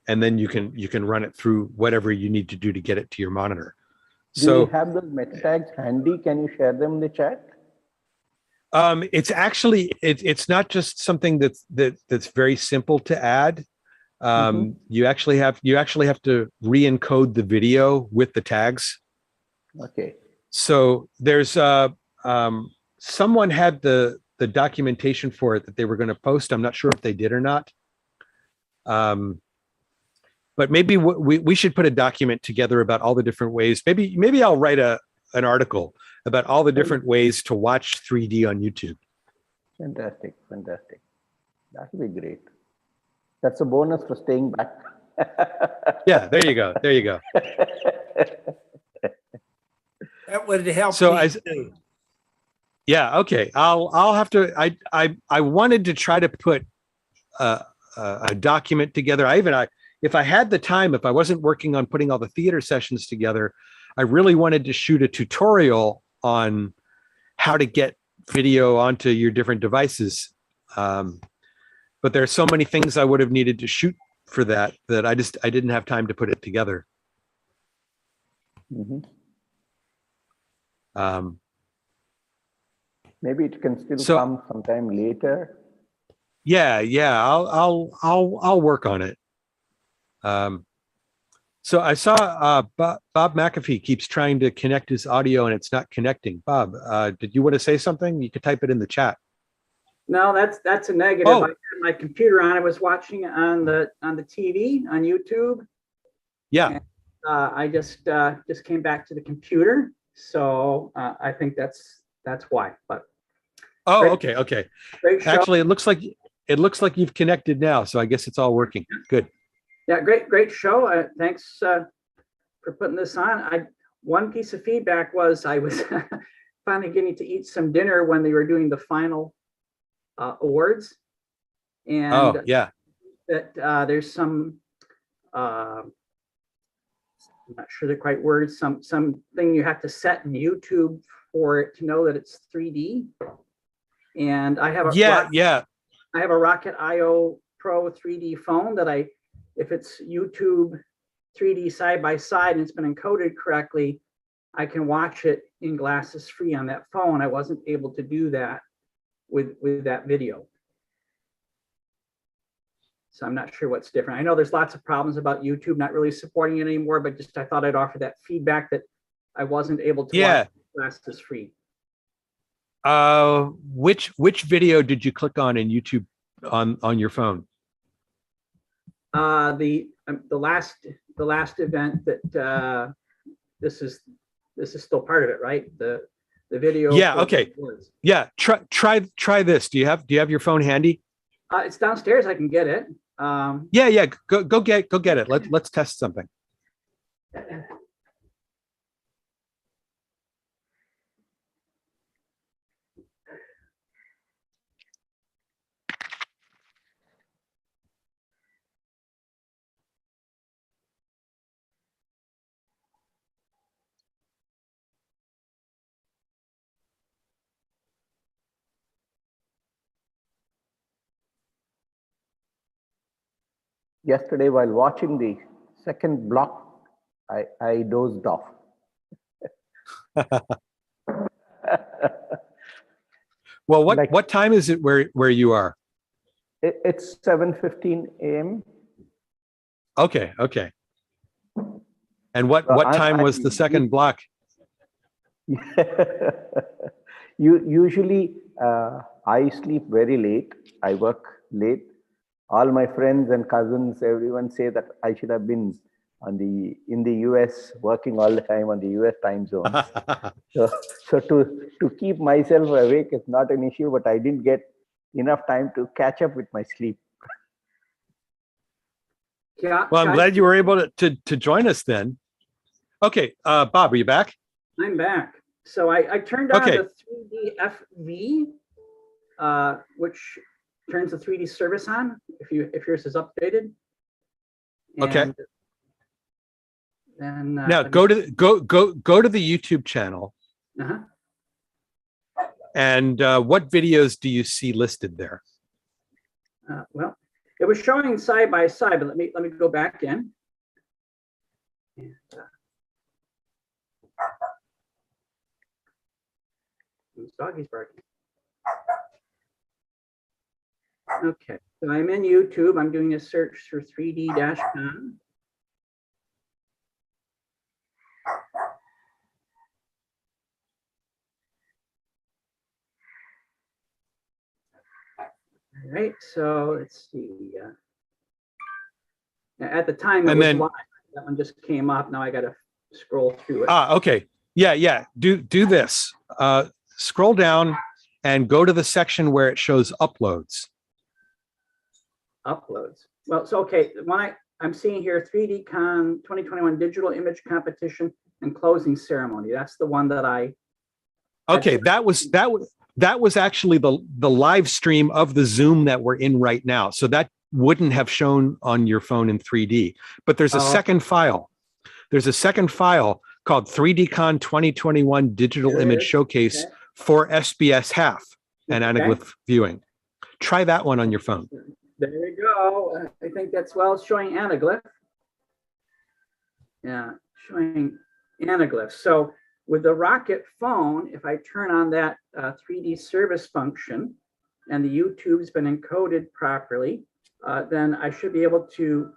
then you can run it through whatever you need to do to get it to your monitor.
Do you have those meta tags handy? Can you share them in the chat?
It's actually it's not just something that's very simple to add. You actually have to re-encode the video with the tags.
Okay.
So there's someone had the documentation for it that they were going to post. I'm not sure if they did or not. But maybe we should put a document together about all the different ways. Maybe I'll write an article about all the different ways to watch 3D on YouTube.
Fantastic, fantastic. That will be great. That's a bonus for staying back.
Yeah, there you go. There you go.
That would help
So
me too.
Yeah, okay. I'll have to. I wanted to try to put a document together. If I had the time, if I wasn't working on putting all the theater sessions together, I really wanted to shoot a tutorial on how to get video onto your different devices. But there's so many things I would have needed to shoot for that I didn't have time to put it together.
Mhm.
Um,
Maybe it can still come sometime later.
Yeah, I'll work on it. So I saw Bob McAfee keeps trying to connect his audio and it's not connecting. Bob, did you want to say something? You could type it in the chat.
No, that's a negative.
Oh.
I had my computer on. I was watching it on the TV on YouTube.
Yeah.
And, I just came back to the computer, so I think that's why. But
Oh,
great,
okay.
Great show.
Actually, it looks like you've connected now, so I guess it's all working. Good.
Yeah, great show. Thanks for putting this on. One piece of feedback was I was finally getting to eat some dinner when they were doing the final awards, and
Oh, yeah.
that there's some I'm not sure the right words, something you have to set in YouTube for it to know that it's 3D. And I have I have a Rocket IO Pro 3D phone that if it's YouTube 3D side by side and it's been encoded correctly, I can watch it in glasses free on that phone. I wasn't able to do that with that video. So I'm not sure what's different. I know there's lots of problems about YouTube not really supporting it anymore, but just I thought I'd offer that feedback that I wasn't able to watch glasses free.
Which video did you click on in YouTube on your phone?
The last event that this is still part of it, right? The video.
Yeah. Okay. Yeah. Try this. Do you have your phone handy?
It's downstairs. I can get it.
Yeah. Go get it. Let's test something.
Yesterday, while watching the second block, I dozed off.
Well, what time is it where you are?
It's 7:15 a.m.
Okay. And what time was the second block?
Usually, I sleep very late. I work late. All my friends and cousins, everyone say that I should have been in the US working all the time on the US time zone. so to keep myself awake is not an issue, but I didn't get enough time to catch up with my sleep.
Yeah.
Well, I'm glad you were able to join us then. Okay, Bob, are you back?
I'm back. So I turned on the 3D FV, which turns the 3D service on if yours is updated.
Okay.
And then
now go to the YouTube channel.
Uh-huh.
And what videos do you see listed there?
Well, it was showing side by side, but let me go back in. And, this doggy's barking. Okay, so I'm in YouTube. I'm doing a search for 3D-Con. All right, so let's see. At the time, it was live. That one just came up. Now I got to scroll through it.
Okay. Yeah. Do this. Scroll down and go to the section where it shows uploads.
Uploads. Well, so okay, I'm seeing here 3D-Con 2021 digital image competition and closing ceremony. That's the one that I.
Okay, that was actually the live stream of the Zoom that we're in right now. So that wouldn't have shown on your phone in 3D. But there's a second file. There's a second file called 3D-Con 2021 Digital Image Showcase for SBS half and anaglyph viewing. Try that one on your phone.
There we go. I think that's it's showing anaglyph. Yeah, showing anaglyph. So with the Rocket phone, if I turn on that 3D service function and the YouTube's been encoded properly, then I should be able to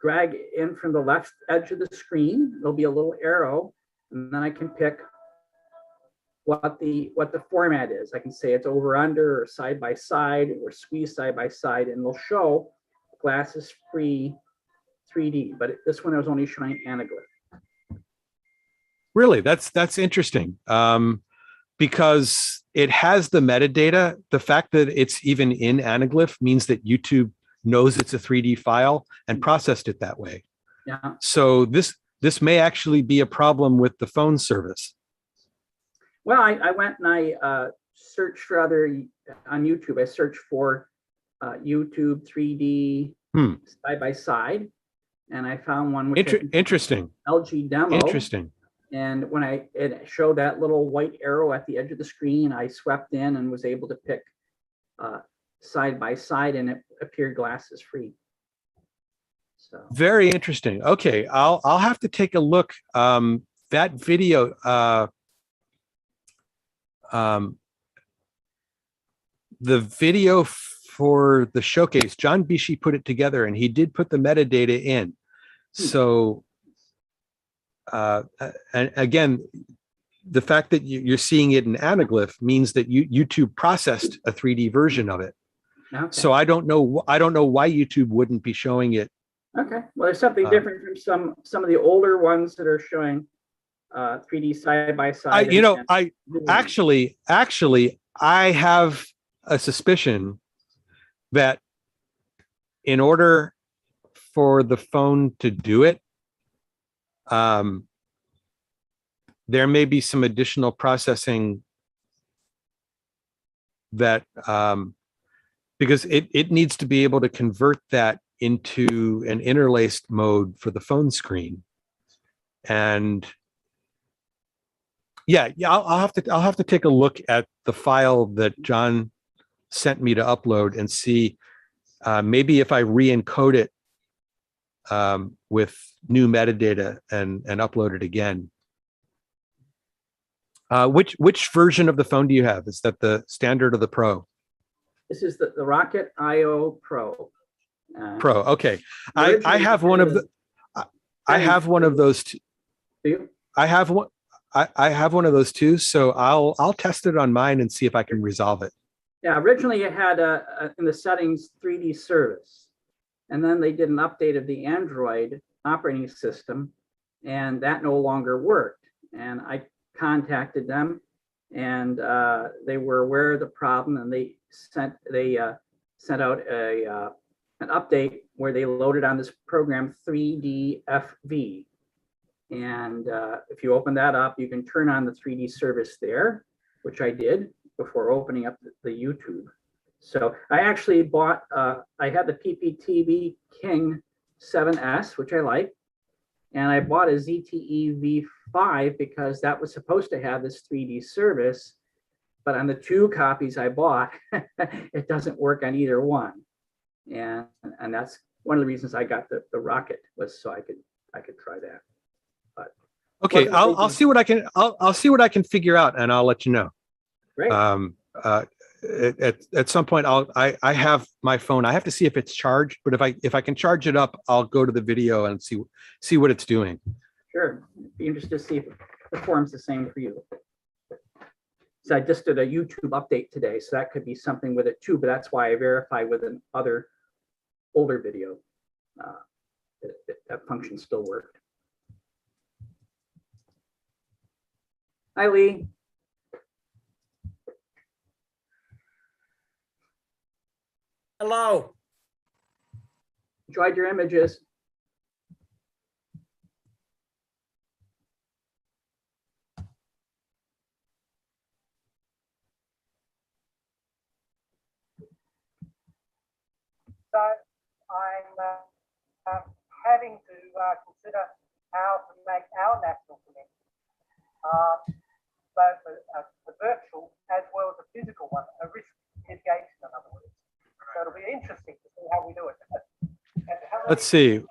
drag in from the left edge of the screen. There'll be a little arrow, and then I can pick what the format is. I can say it's over under or side by side or squeeze side by side, and they'll show glasses free 3D. But this one I was only showing anaglyph.
Really, that's interesting, because it has the metadata. The fact that it's even in anaglyph means that YouTube knows it's a 3D file and processed it that way.
Yeah.
So this may actually be a problem with the phone service.
Well, I went and I searched for on YouTube. I searched for YouTube 3D side by side, and I found one which
interesting.
LG demo.
Interesting.
And when it showed that little white arrow at the edge of the screen, I swept in and was able to pick side by side, and it appeared glasses free. So
very interesting. Okay, I'll have to take a look. That video. The video for the showcase, John Bishi put it together, and he did put the metadata in. So, and again, the fact that you're seeing it in anaglyph means that YouTube processed a 3D version of it.
Okay.
So I don't know why YouTube wouldn't be showing it.
Okay, well, there's something different from some of the older ones that are showing 3D side by side.
I have a suspicion that in order for the phone to do it, there may be some additional processing that because it needs to be able to convert that into an interlaced mode for the phone screen. And yeah, I'll have to take a look at the file that John sent me to upload and see maybe if I re-encode it with new metadata and upload it again. Which version of the phone do you have? Is that the standard or the Pro?
This is the Rocket IO Pro.
Pro. Okay, I have one of the. I have one of those two.
Do you?
I have one. I have one of those too, so I'll test it on mine and see if I can resolve it.
Yeah, originally you had in the settings 3D service, and then they did an update of the Android operating system, and that no longer worked. And I contacted them, and they were aware of the problem, and they sent out an update where they loaded on this program 3DFV. And if you open that up, you can turn on the 3D service there, which I did before opening up the YouTube. So I actually bought, I had the PPTV King 7S, which I like. And I bought a ZTE V5 because that was supposed to have this 3D service. But on the two copies I bought, it doesn't work on either one. And that's one of the reasons I got the Rocket, was so I could try that. But
okay, I'll see what I can I'll see what I can figure out, and I'll let you know.
Great.
At some point I have my phone. I have to see if it's charged, but if I can charge it up, I'll go to the video and see what it's doing.
Sure. Be interested to see if it performs the same for you. So I just did a YouTube update today, so that could be something with it too, but that's why I verified with an older video. That function still worked. Hi, Lee.
Hello.
Enjoyed your images.
So I'm having to consider how to make our national connection, both the virtual as well as the physical one, a risk mitigation, in other words. So it'll be interesting to see how we do it.
Let's see.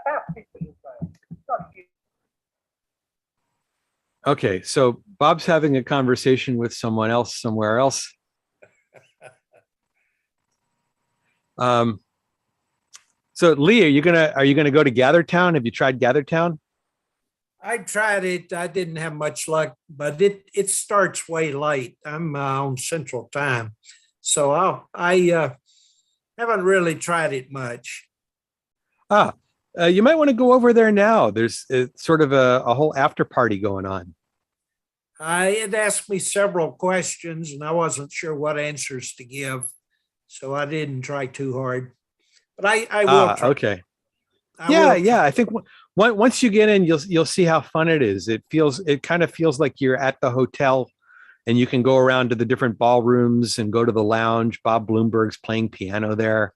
About 50 or so. Not huge.
Okay, so Bob's having a conversation with someone else somewhere else. So Lee, are you gonna go to GatherTown? Have you tried GatherTown?
I tried it. I didn't have much luck, but it starts way late. I'm on Central Time, so I haven't really tried it much.
You might want to go over there now. There's sort of a whole after party going on.
It asked me several questions, and I wasn't sure what answers to give, so I didn't try too hard. But I will try.
Okay. Yeah. I think once you get in, you'll see how fun it is. It kind of feels like you're at the hotel, and you can go around to the different ballrooms and go to the lounge. Bob Bloomberg's playing piano there.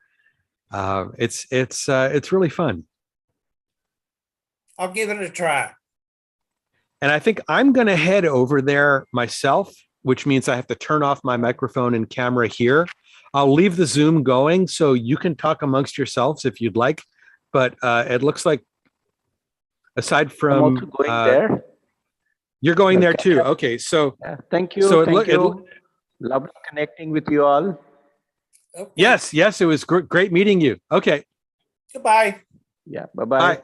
It's really fun.
I'll give it a try.
And I think I'm going to head over there myself, which means I have to turn off my microphone and camera here. I'll leave the Zoom going so you can talk amongst yourselves if you'd like. But it looks like, aside from
there.
You're going there too. Okay, so
thank you.
So
Thank you. Lovely connecting with you all.
Yes, it was great meeting you. Okay.
Goodbye.
Yeah. Bye-bye.
Bye.